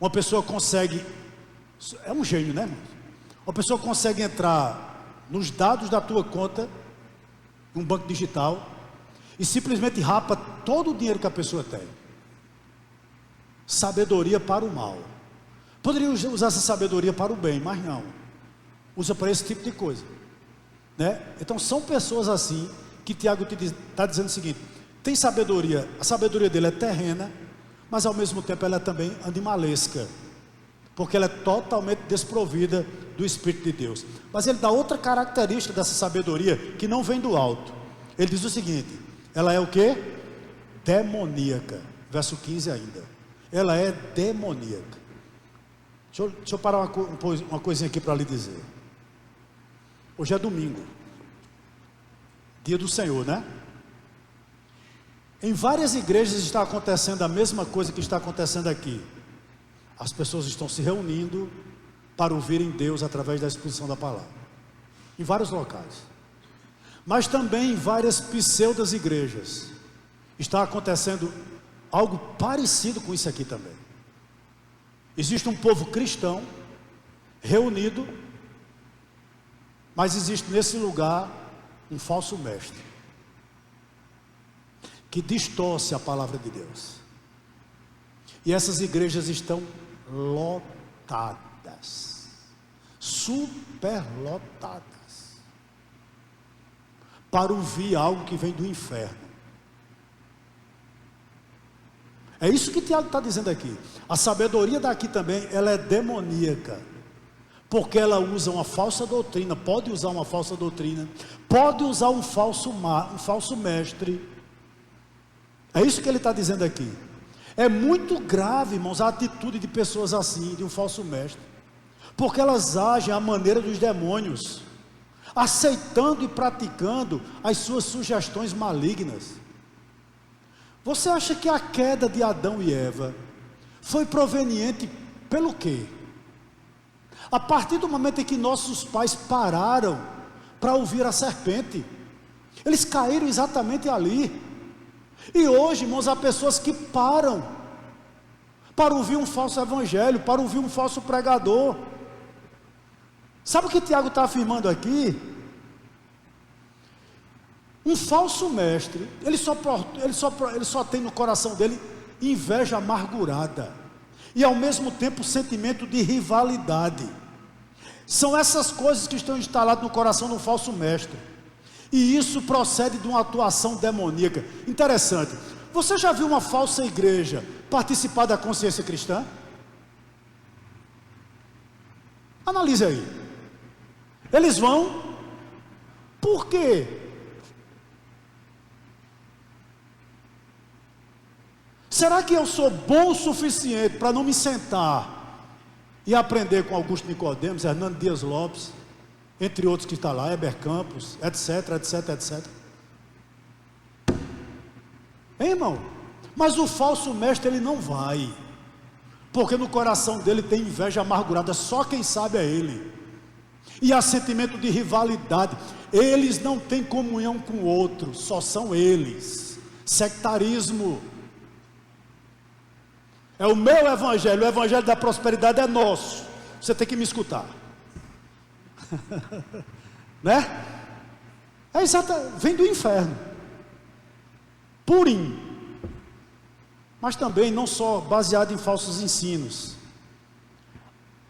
Uma pessoa consegue, é um gênio, né, irmão? Uma pessoa consegue entrar nos dados da tua conta, num banco digital, e simplesmente rapa todo o dinheiro que a pessoa tem. Sabedoria para o mal. Poderia usar essa sabedoria para o bem, mas não. Usa para esse tipo de coisa, né? Então são pessoas assim, que Tiago está dizendo o seguinte: tem sabedoria, a sabedoria dele é terrena, mas ao mesmo tempo ela é também animalesca, porque ela é totalmente desprovida do Espírito de Deus. Mas ele dá outra característica dessa sabedoria, que não vem do alto. Ele diz o seguinte: ela é o que? Demoníaca. Verso 15 ainda. Ela é demoníaca. Deixa eu parar uma coisinha aqui para lhe dizer. Hoje é domingo, dia do Senhor, né? Em várias igrejas está acontecendo a mesma coisa que está acontecendo aqui. As pessoas estão se reunindo para ouvirem Deus através da exposição da palavra, em vários locais. Mas também em várias pseudas igrejas está acontecendo algo parecido com isso aqui também. Existe um povo cristão reunido, mas existe nesse lugar um falso mestre que distorce a palavra de Deus. E essas igrejas estão lotadas, superlotadas, para ouvir algo que vem do inferno. É isso que Tiago está dizendo aqui. A sabedoria daqui também, ela é demoníaca, porque ela usa uma falsa doutrina, pode usar uma falsa doutrina, pode usar um falso mestre. É isso que ele está dizendo aqui. É muito grave, irmãos, a atitude de pessoas assim, de um falso mestre, porque elas agem à maneira dos demônios, aceitando e praticando as suas sugestões malignas. Você acha que a queda de Adão e Eva foi proveniente pelo quê? A partir do momento em que nossos pais pararam para ouvir a serpente, eles caíram exatamente ali. E hoje, irmãos, há pessoas que param para ouvir um falso evangelho, para ouvir um falso pregador. Sabe o que Tiago está afirmando aqui? Um falso mestre, ele só tem no coração dele inveja amargurada e ao mesmo tempo sentimento de rivalidade. São essas coisas que estão instaladas no coração do falso mestre, e isso procede de uma atuação demoníaca. Interessante, você já viu uma falsa igreja participar da consciência cristã? Analise aí. Eles vão, por quê? Será que eu sou bom o suficiente para não me sentar e aprender com Augusto Nicodemos, Hernando Dias Lopes, entre outros que está lá, Heber Campos, etc, etc, etc? Hein, irmão? Mas o falso mestre, ele não vai, porque no coração dele tem inveja amargurada, só quem sabe é ele, e há sentimento de rivalidade. Eles não têm comunhão com o outro, só são eles. Sectarismo. É o meu evangelho, o evangelho da prosperidade é nosso, você tem que me escutar. Né? É exato, vem do inferno, purinho, mas também não só baseado em falsos ensinos.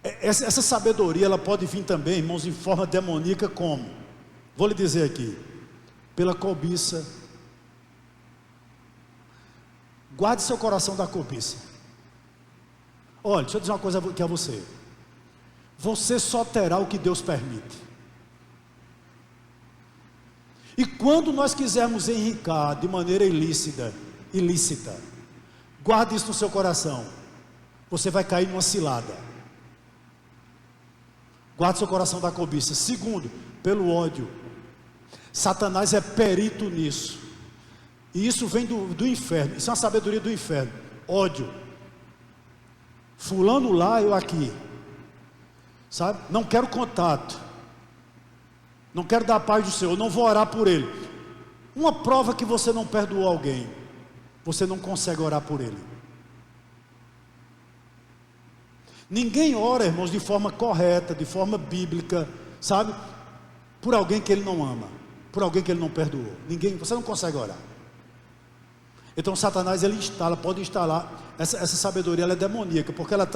Essa sabedoria, ela pode vir também, irmãos, em forma demoníaca. Como? Vou lhe dizer aqui: pela cobiça. Guarde seu coração da cobiça. Olha, deixa eu dizer uma coisa aqui a você: você só terá o que Deus permite. E quando nós quisermos enricar de maneira ilícita, guarde isso no seu coração, você vai cair numa cilada. Guarde seu coração da cobiça. Segundo, pelo ódio. Satanás é perito nisso, e isso vem do inferno. Isso é uma sabedoria do inferno. Ódio. Fulano lá, eu aqui, sabe? Não quero contato, não quero dar a paz do Senhor, não vou orar por ele. Uma prova que você não perdoou alguém: você não consegue orar por ele. Ninguém ora, irmãos, de forma correta, de forma bíblica, sabe? Por alguém que ele não ama, por alguém que ele não perdoou. Ninguém, você não consegue orar. Então Satanás, ele pode instalar, essa sabedoria, ela é demoníaca, porque ela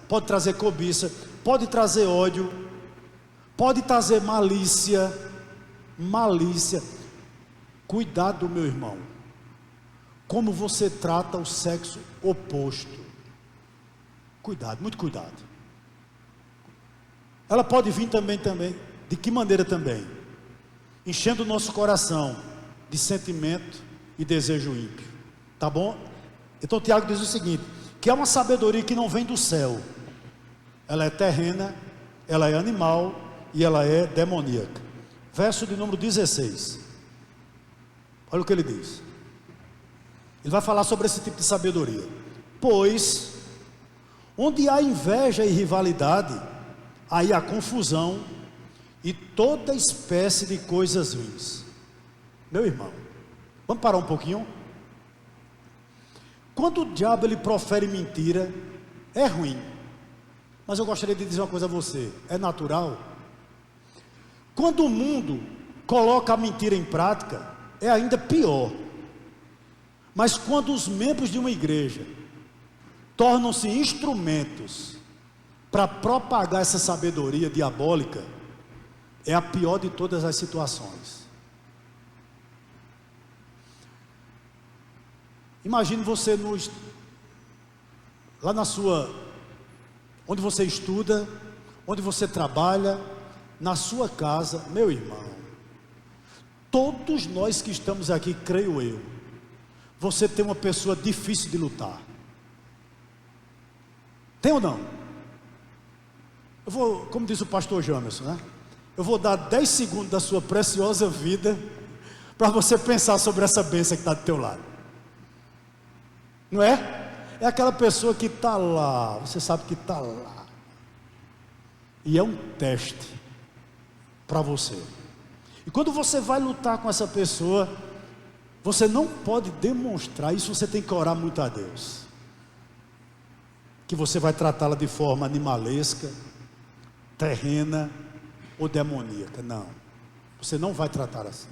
pode trazer cobiça, pode trazer ódio, pode trazer malícia. Cuidado, meu irmão, como você trata o sexo oposto. Cuidado, muito cuidado. Ela pode vir também, de que maneira também? Enchendo o nosso coração de sentimento e desejo ímpio, tá bom? Então Tiago diz o seguinte, que é uma sabedoria que não vem do céu, ela é terrena, ela é animal e ela é demoníaca. Verso de número 16, olha o que ele diz. Ele vai falar sobre esse tipo de sabedoria. Pois, onde há inveja e rivalidade, aí há confusão e toda espécie de coisas ruins. Meu irmão, vamos parar um pouquinho? Quando o diabo ele profere mentira, é ruim. Mas eu gostaria de dizer uma coisa a você, é natural. Quando o mundo coloca a mentira em prática, é ainda pior. Mas quando os membros de uma igreja tornam-se instrumentos para propagar essa sabedoria diabólica, é a pior de todas as situações. Imagine você lá na sua, onde você estuda, onde você trabalha, na sua casa, meu irmão. Todos nós que estamos aqui, creio eu, você tem uma pessoa difícil de lutar. Tem ou não? Eu vou, como diz o pastor Jamerson, né? Eu vou dar 10 segundos da sua preciosa vida para você pensar sobre essa bênção que está do teu lado. Não é? É aquela pessoa que está lá, você sabe que está lá. E é um teste para você. E quando você vai lutar com essa pessoa, você não pode demonstrar isso, você tem que orar muito a Deus. Que você vai tratá-la de forma animalesca, terrena ou demoníaca. Não, você não vai tratar assim.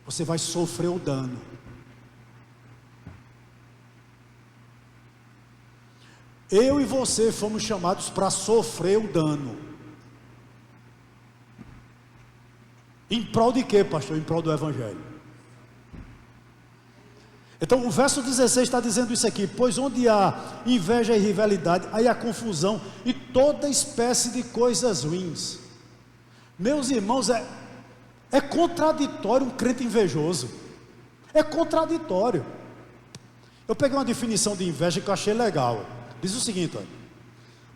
Você vai sofrer o dano. Eu e você fomos chamados para sofrer o dano. Em prol de quê, pastor? Em prol do Evangelho. Então o verso 16 está dizendo isso aqui: pois onde há inveja e rivalidade, aí há confusão e toda espécie de coisas ruins. Meus irmãos, é contraditório um crente invejoso. É contraditório. Eu peguei uma definição de inveja que eu achei legal. Diz o seguinte, olha,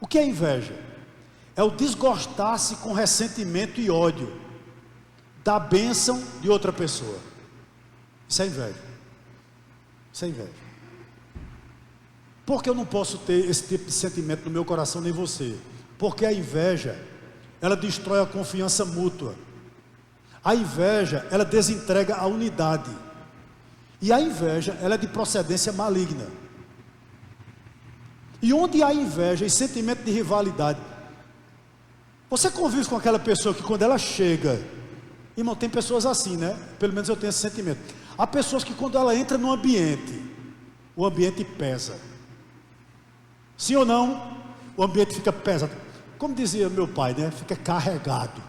o que é inveja? É o desgostar-se com ressentimento e ódio da bênção de outra pessoa. Isso é inveja. Isso é inveja. Por que eu não posso ter esse tipo de sentimento no meu coração, nem você? Porque a inveja, ela destrói a confiança mútua. A inveja, ela desintegra a unidade. E a inveja, ela é de procedência maligna. E onde há inveja e sentimento de rivalidade, você convive com aquela pessoa que quando ela chega, irmão, tem pessoas assim, né? Pelo menos eu tenho esse sentimento. Há pessoas que quando ela entra no ambiente, o ambiente pesa. Sim ou não? O ambiente fica pesado. Como dizia meu pai, né? Fica carregado.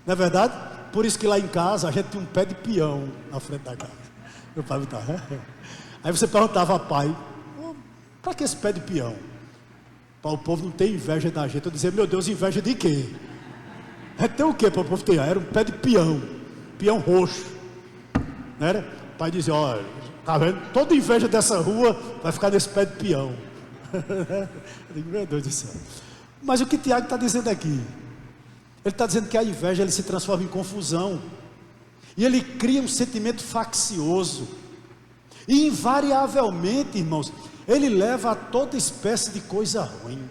Não é verdade? Por isso que lá em casa a gente tinha um pé de peão na frente da casa. Meu pai estava. Aí você perguntava, pai, para que esse pé de peão? Para o povo não ter inveja da gente. Eu dizia, meu Deus, inveja de quê? Tem o que para o povo ter? Era um pé de peão, peão roxo, não era? O pai dizia, olha, tá vendo? Toda inveja dessa rua vai ficar nesse pé de peão. Eu digo, meu Deus do céu. Mas o que Tiago está dizendo aqui? Ele está dizendo que a inveja ele se transforma em confusão, e ele cria um sentimento faccioso, e invariavelmente, irmãos, ele leva a toda espécie de coisa ruim.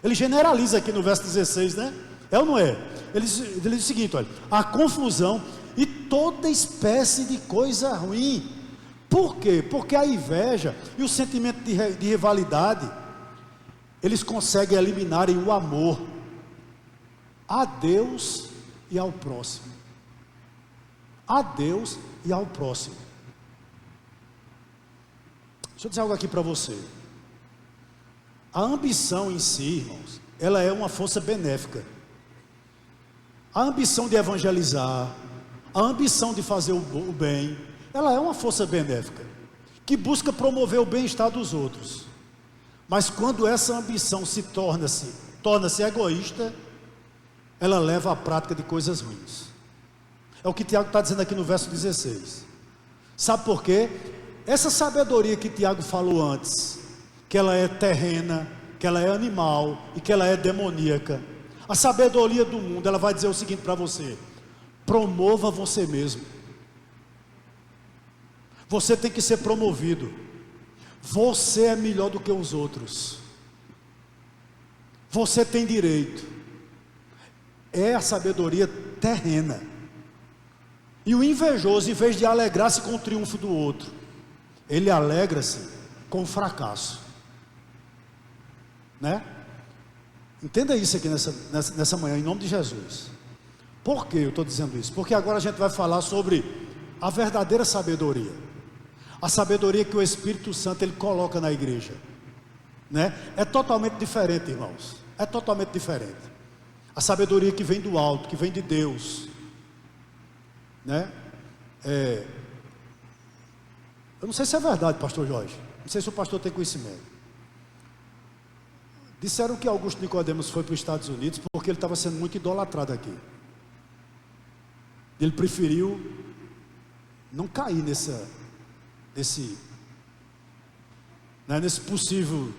Ele generaliza aqui no verso 16, né? É ou não é? Ele diz o seguinte, olha, a confusão e toda espécie de coisa ruim. Por quê? Porque a inveja e o sentimento de rivalidade, eles conseguem eliminarem o amor a Deus e ao próximo. A Deus e ao próximo. Deixa eu dizer algo aqui para você. A ambição em si, irmãos, ela é uma força benéfica. A ambição de evangelizar, a ambição de fazer o bem, ela é uma força benéfica, que busca promover o bem-estar dos outros. Mas quando essa ambição torna-se egoísta, ela leva à prática de coisas ruins. É o que Tiago está dizendo aqui no verso 16. Sabe por quê? Essa sabedoria que Tiago falou antes, que ela é terrena, que ela é animal e que ela é demoníaca, a sabedoria do mundo, ela vai dizer o seguinte para você: promova você mesmo. Você tem que ser promovido. Você é melhor do que os outros. Você tem direito. É a sabedoria terrena. E o invejoso, em vez de alegrar-se com o triunfo do outro, ele alegra-se com o fracasso, né? Entenda isso aqui nessa manhã, em nome de Jesus. Por que eu estou dizendo isso? Porque agora a gente vai falar sobre a verdadeira sabedoria, a sabedoria que o Espírito Santo ele coloca na igreja, né? É totalmente diferente, irmãos. É totalmente diferente. A sabedoria que vem do alto, que vem de Deus, né? Eu não sei se é verdade, pastor Jorge. Não sei se o pastor tem conhecimento. Disseram que Augusto Nicodemos foi para os Estados Unidos porque ele estava sendo muito idolatrado aqui. Ele preferiu não cair nesse possível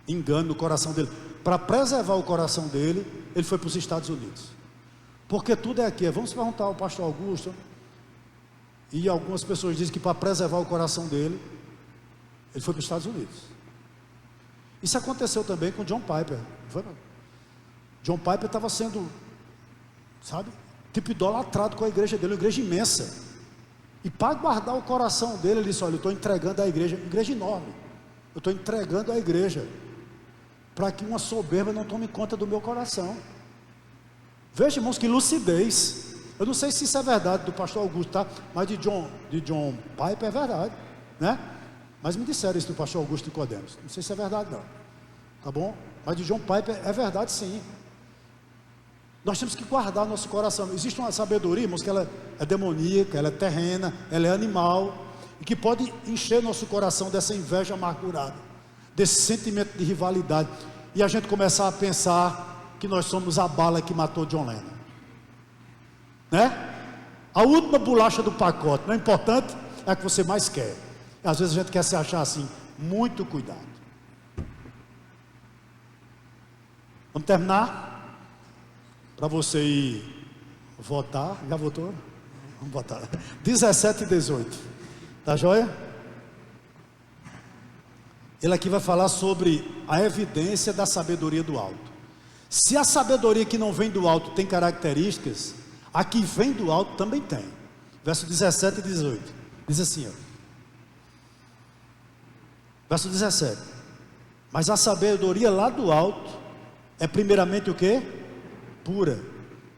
engano no coração dele. Para preservar o coração dele, ele foi para os Estados Unidos. Porque tudo é aqui. Vamos perguntar ao pastor Augusto. E algumas pessoas dizem que para preservar o coração dele, ele foi para os Estados Unidos. Isso aconteceu também com John Piper. John Piper estava sendo, sabe, tipo idolatrado com a igreja dele, uma igreja imensa. E para guardar o coração dele, ele disse: olha, eu estou entregando a igreja enorme. Eu estou entregando a igreja para que uma soberba não tome conta do meu coração. Veja, irmãos, que lucidez. Eu não sei se isso é verdade do pastor Augusto, tá? Mas de John Piper é verdade, né? Mas me disseram isso do pastor Augusto Nicodemos. Não sei se é verdade não, tá bom? Mas de John Piper é verdade sim. Nós temos que guardar nosso coração. Existe uma sabedoria, irmãos, que ela é demoníaca, ela é terrena, ela é animal, e que pode encher nosso coração dessa inveja amargurada, desse sentimento de rivalidade, e a gente começar a pensar que nós somos a bala que matou John Lennon, né? A última bolacha do pacote. Não é importante, é a que você mais quer. E às vezes a gente quer se achar assim. Muito cuidado. Vamos terminar? Para você ir votar. Já votou? Vamos votar. 17 e 18. Tá joia? Ele aqui vai falar sobre a evidência da sabedoria do alto. Se a sabedoria que não vem do alto tem características, a que vem do alto também tem. Verso 17 e 18. Diz assim, ó. Verso 17. Mas a sabedoria lá do alto é primeiramente o quê? Pura.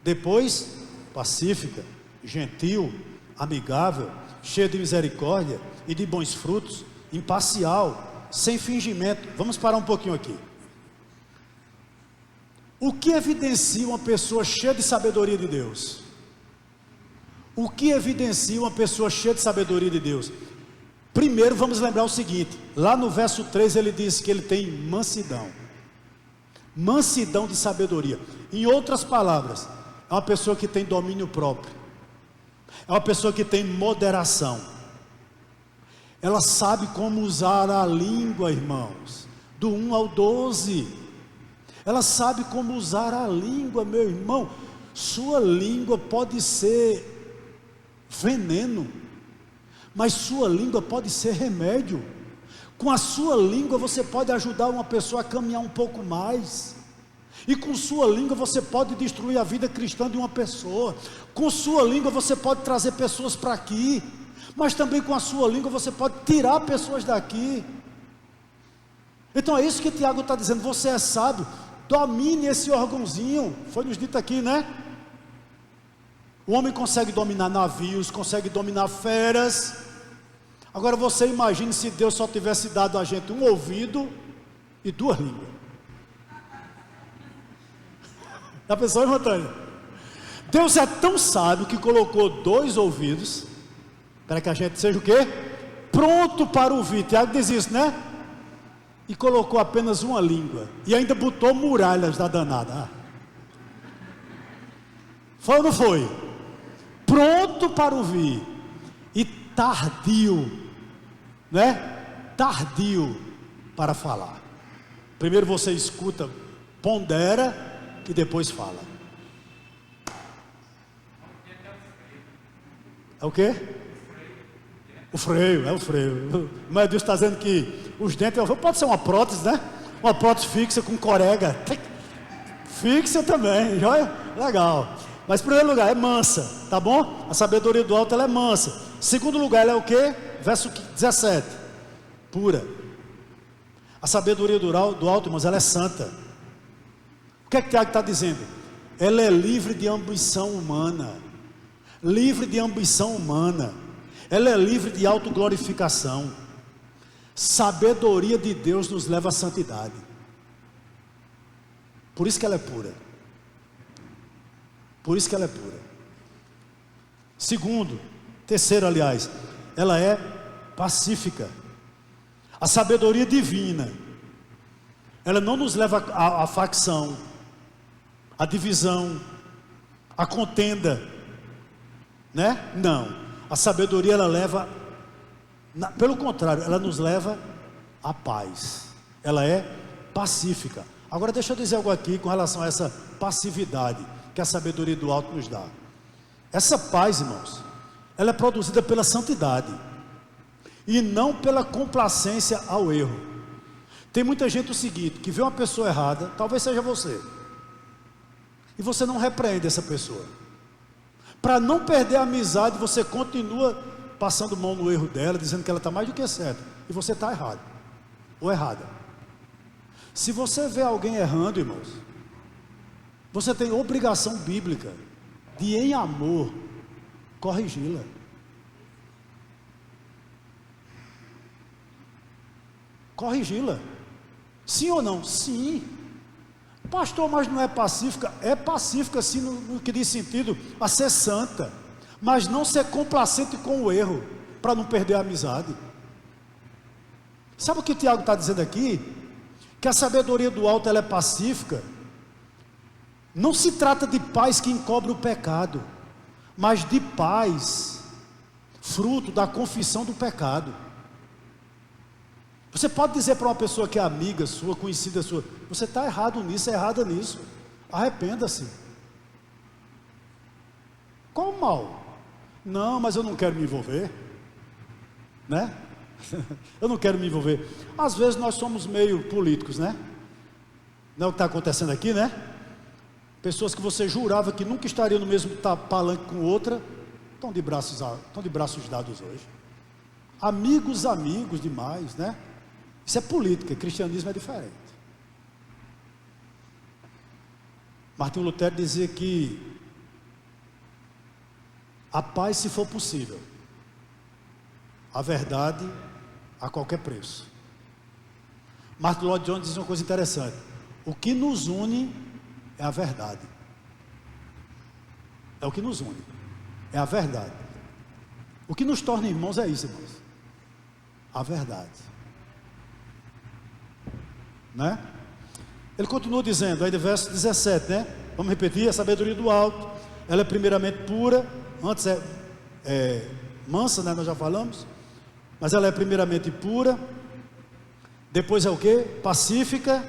Depois, pacífica, gentil, amigável, cheia de misericórdia e de bons frutos, imparcial, sem fingimento. Vamos parar um pouquinho aqui. O que evidencia uma pessoa cheia de sabedoria de Deus? O que evidencia uma pessoa cheia de sabedoria de Deus? Primeiro vamos lembrar o seguinte, lá no verso 3 ele diz que ele tem mansidão. Mansidão de sabedoria. Em outras palavras, é uma pessoa que tem domínio próprio. É uma pessoa que tem moderação. Ela sabe como usar a língua, irmãos, do 1 ao 12. Ela sabe como usar a língua, meu irmão. Sua língua pode ser veneno, mas sua língua pode ser remédio. Com a sua língua você pode ajudar uma pessoa a caminhar um pouco mais, e com sua língua você pode destruir a vida cristã de uma pessoa. Com sua língua você pode trazer pessoas para aqui, mas também com a sua língua você pode tirar pessoas daqui. Então é isso que Tiago está dizendo, você é sábio, domine esse órgãozinho, foi nos dito aqui, né? O homem consegue dominar navios, consegue dominar feras. Agora você imagine se Deus só tivesse dado a gente um ouvido e duas línguas. Já pensou, irmã Tânia? Deus é tão sábio que colocou dois ouvidos, para que a gente seja o quê? Pronto para ouvir. Tiago diz isso, né? E colocou apenas uma língua, e ainda botou muralhas da danada. Foi ou não foi? Pronto para ouvir, e tardio, né? Tardio para falar. Primeiro você escuta, pondera, e depois fala. É o quê? O freio, é o freio. Mas Deus está dizendo que os dentes, pode ser uma prótese, né? Uma prótese fixa com corega. Fixa também, joia? Legal. Mas em primeiro lugar, é mansa, tá bom? A sabedoria do alto, ela é mansa. Em segundo lugar, ela é o quê? Verso 17. Pura. A sabedoria do alto, irmãos, ela é santa. O que é que Tiago está dizendo? Ela é livre de ambição humana. Livre de ambição humana. Ela é livre de autoglorificação. Sabedoria de Deus nos leva à santidade. Por isso que ela é pura. Por isso que ela é pura. Terceiro, aliás, ela é pacífica. A sabedoria divina, ela não nos leva à facção, à divisão, à contenda, né? Não. A sabedoria, ela leva, pelo contrário, ela nos leva à paz. Ela é pacífica. Agora deixa eu dizer algo aqui com relação a essa passividade que a sabedoria do alto nos dá. Essa paz, irmãos, ela é produzida pela santidade e não pela complacência ao erro. Tem muita gente o seguinte, que vê uma pessoa errada, talvez seja você, e você não repreende essa pessoa. Para não perder a amizade, você continua passando mão no erro dela, dizendo que ela está mais do que certa, e você está errado, ou errada. Se você vê alguém errando, irmãos, você tem obrigação bíblica de, em amor, corrigi-la. Corrigi-la. Sim ou não? Sim. Pastor, mas não é pacífica? É pacífica sim, no que diz sentido a ser santa, mas não ser complacente com o erro, para não perder a amizade. Sabe o que o Tiago está dizendo aqui? Que a sabedoria do alto, ela é pacífica. Não se trata de paz que encobre o pecado, mas de paz fruto da confissão do pecado. Você pode dizer para uma pessoa que é amiga sua, conhecida sua, você está errado nisso, é errada nisso, arrependa-se. Qual o mal? Não, mas eu não quero me envolver, né? Eu não quero me envolver. Às vezes nós somos meio políticos, né? Não é o que está acontecendo aqui, né? Pessoas que você jurava que nunca estariam no mesmo palanque com outra, estão de braços dados hoje. Amigos demais, né? Isso é política, cristianismo é diferente. Martinho Lutero dizia que a paz, se for possível, a verdade a qualquer preço. Martin Lloyd Jones diz uma coisa interessante: o que nos une é a verdade. É o que nos une, é a verdade. O que nos torna irmãos é isso, irmãos, a verdade, né? Ele continua dizendo, aí no verso 17, né? Vamos repetir: a sabedoria do alto, ela é primeiramente pura, antes é mansa, né? Nós já falamos, mas ela é primeiramente pura, depois é o que? Pacífica.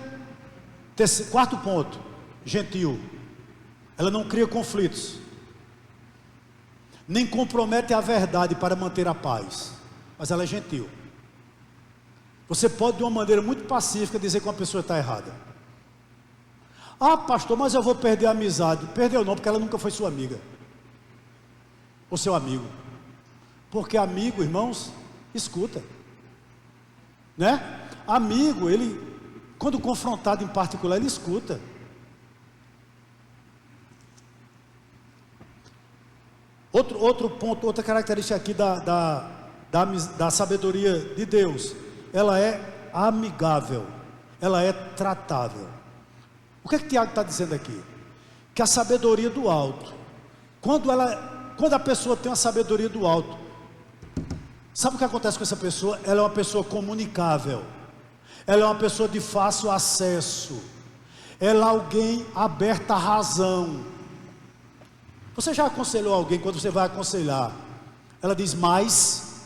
Quarto ponto, gentil. Ela não cria conflitos, nem compromete a verdade para manter a paz, mas ela é gentil. Você pode de uma maneira muito pacífica dizer que uma pessoa está errada. Ah, pastor, mas eu vou perder a amizade. Perdeu não, porque ela nunca foi sua amiga ou seu amigo. Porque amigo, irmãos, escuta, né? Amigo, ele Quando confrontado em particular, ele escuta. Outro ponto, outra característica aqui da sabedoria de Deus, ela é amigável, ela é tratável. O que é que Tiago está dizendo aqui? Que a sabedoria do alto, quando a pessoa tem uma sabedoria do alto, sabe o que acontece com essa pessoa? Ela é uma pessoa comunicável, ela é uma pessoa de fácil acesso, ela é alguém aberta à razão. Você já aconselhou alguém? Quando você vai aconselhar, ela diz: mais,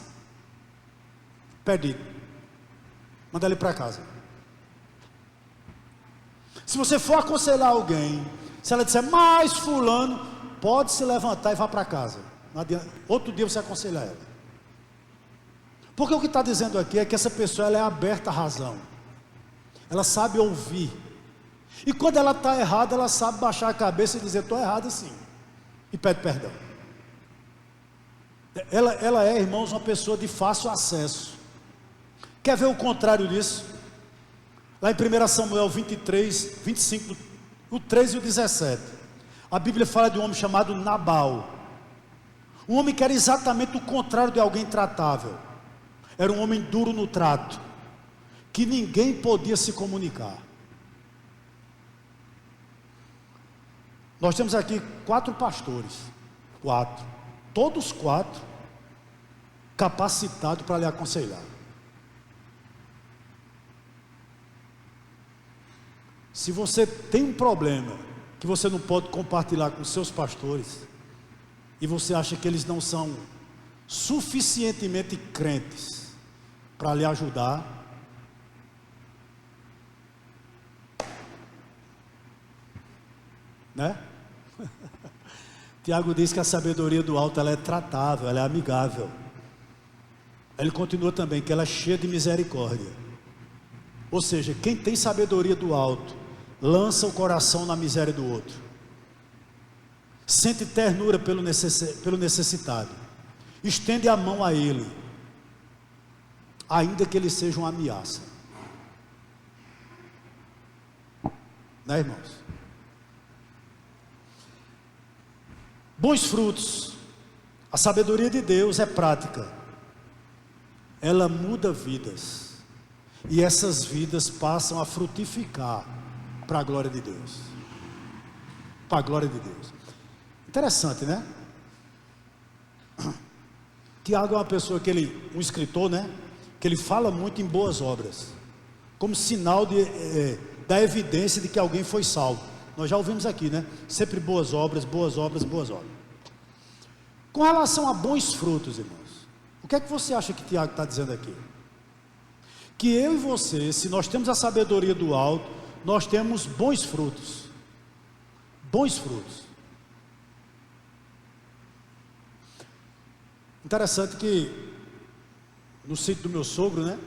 perdido, manda ele para casa. Se você for aconselhar alguém, se ela disser: mais fulano, pode se levantar e vá para casa. Não adianta. Outro dia você aconselha ela. Porque o que está dizendo aqui é que essa pessoa, ela é aberta à razão, ela sabe ouvir, e quando ela está errada, ela sabe baixar a cabeça e dizer: estou errado sim, e pede perdão. Ela é, irmãos, uma pessoa de fácil acesso. Quer ver o contrário disso? Lá em 1 Samuel 23, 25, o 13 e o 17, a Bíblia fala de um homem chamado Nabal, um homem que era exatamente o contrário de alguém tratável. Era um homem duro no trato, que ninguém podia se comunicar. Nós temos aqui 4 pastores, todos 4 capacitados para lhe aconselhar. Se você tem um problema que você não pode compartilhar com seus pastores, e você acha que eles não são suficientemente crentes para lhe ajudar, né? Tiago diz que a sabedoria do alto, ela é tratável, ela é amigável. Ele continua também que ela é cheia de misericórdia. Ou seja, quem tem sabedoria do alto, lança o coração na miséria do outro, sente ternura pelo necessitado, estende a mão a ele, ainda que ele seja uma ameaça. Né, irmãos? Bons frutos. A sabedoria de Deus é prática, ela muda vidas, e essas vidas passam a frutificar para a glória de Deus. Para a glória de Deus. Interessante, né? Tiago é uma pessoa um escritor, né? Que ele fala muito em boas obras, como sinal da evidência de que alguém foi salvo. Nós já ouvimos aqui, né? Sempre boas obras, boas obras, boas obras. Com relação a bons frutos, irmãos, o que é que você acha que Tiago está dizendo aqui? Que eu e você, se nós temos a sabedoria do alto, nós temos bons frutos. Bons frutos. Interessante que no sítio do meu sogro, né?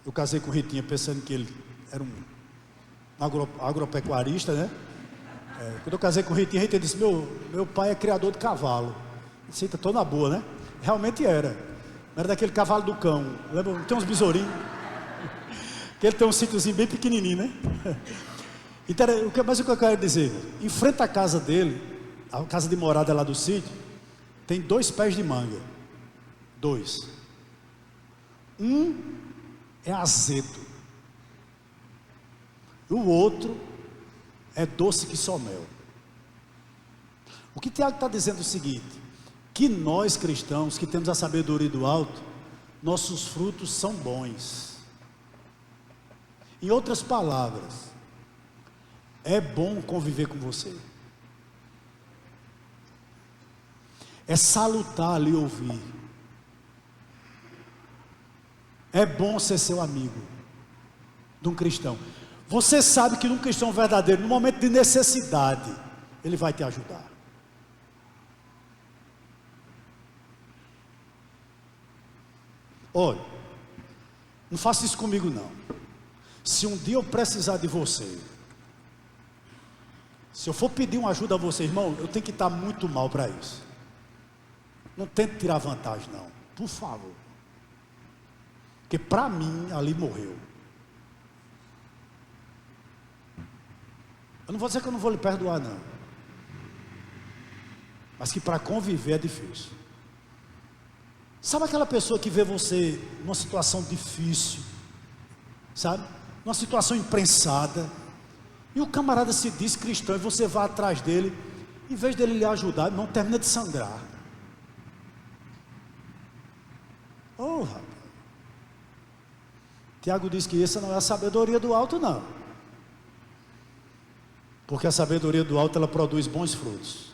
Eu casei com Ritinha pensando que ele era um agropecuarista, né? Quando eu casei com o Ritinha disse: meu pai é criador de cavalo. Eu disse: estou na boa, né? Realmente era. Era daquele cavalo do cão. Lembra? Tem uns besourinhos. Que ele tem um sítiozinho bem pequenininho, né? Mas o que eu quero dizer? Em frente à casa dele, a casa de morada lá do sítio, tem 2 pés de manga. 2. Um é azedo, o outro é doce que só mel. O que Tiago está dizendo é o seguinte: que nós cristãos, que temos a sabedoria do alto, nossos frutos são bons. Em outras palavras, é bom conviver com você, é salutar lhe ouvir, é bom ser seu amigo de um cristão. Você sabe que num cristão verdadeiro, no momento de necessidade, ele vai te ajudar. Olha, não faça isso comigo não. Se um dia eu precisar de você, se eu for pedir uma ajuda a você, irmão, eu tenho que estar muito mal para isso. Não tente tirar vantagem não, por favor. Porque para mim ali morreu. Eu não vou dizer que eu não vou lhe perdoar, não. Mas que para conviver é difícil. Sabe aquela pessoa que vê você numa situação difícil, sabe? Numa situação imprensada, e o camarada se diz cristão, e você vai atrás dele, em vez dele lhe ajudar, não termina de sangrar. Oh, rapaz. Tiago diz que essa não é a sabedoria do alto, não. Porque a sabedoria do alto, ela produz bons frutos.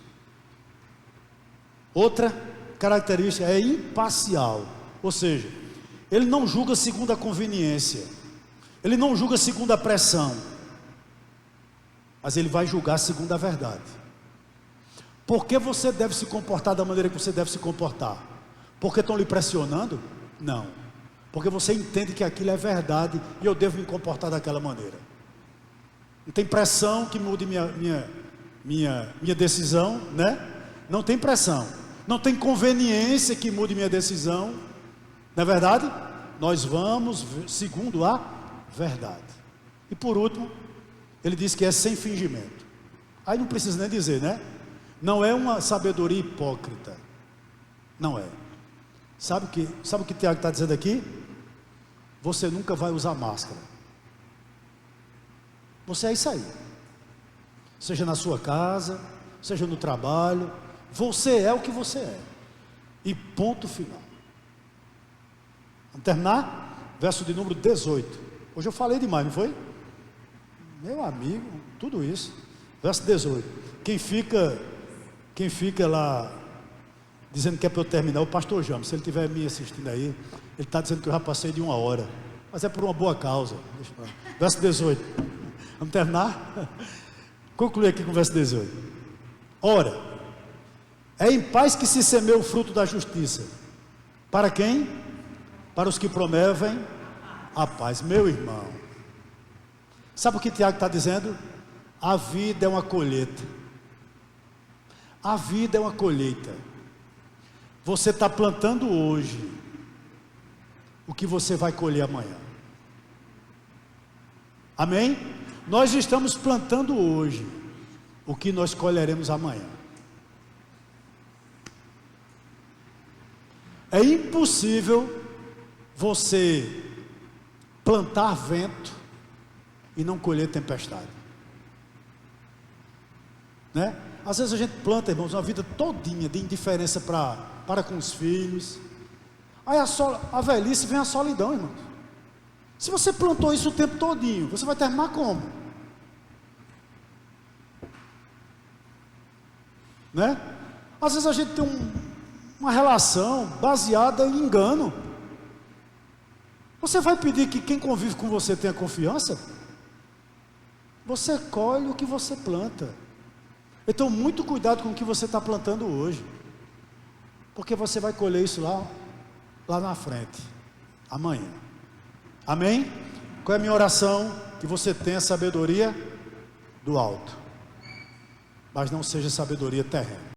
Outra característica é imparcial. Ou seja, ele não julga segundo a conveniência. Ele não julga segundo a pressão. Mas ele vai julgar segundo a verdade. Por que você deve se comportar da maneira que você deve se comportar? Porque estão lhe pressionando? Não. Porque você entende que aquilo é verdade e eu devo me comportar daquela maneira. Não tem pressão que mude minha decisão, né? Não tem pressão. Não tem conveniência que mude minha decisão. Não é verdade? Nós vamos segundo a verdade. E por último, ele diz que é sem fingimento. Aí não precisa nem dizer, né? Não é uma sabedoria hipócrita. Não é. Sabe o que Tiago está dizendo aqui? Você nunca vai usar máscara. Você é isso aí. Seja na sua casa, seja no trabalho, você é o que você é. E ponto final. Vamos terminar? Verso de número 18. Hoje eu falei demais, não foi? Meu amigo, tudo isso. Verso 18. Quem fica lá dizendo que é para eu terminar, o pastor James, se ele estiver me assistindo aí, ele está dizendo que eu já passei de 1 hora, mas é por uma boa causa. Verso 18. Vamos terminar? Concluir aqui com o verso 18. Ora, é em paz que se semeia o fruto da justiça. Para quem? Para os que promovem a paz. Meu irmão, sabe o que Tiago está dizendo? A vida é uma colheita. A vida é uma colheita. Você está plantando hoje o que você vai colher amanhã. Amém? Nós estamos plantando hoje o que nós colheremos amanhã. É impossível você plantar vento e não colher tempestade, né? Às vezes a gente planta, irmãos, uma vida todinha de indiferença para com os filhos. Aí a velhice vem a solidão, irmãos. Se você plantou isso o tempo todinho, você vai terminar como? Né? Às vezes a gente tem uma relação baseada em engano. Você vai pedir que quem convive com você tenha confiança? Você colhe o que você planta. Então, muito cuidado com o que você está plantando hoje, porque você vai colher isso lá na frente, amanhã. Amém? Qual é a minha oração? Que você tenha sabedoria do alto, mas não seja sabedoria terrena.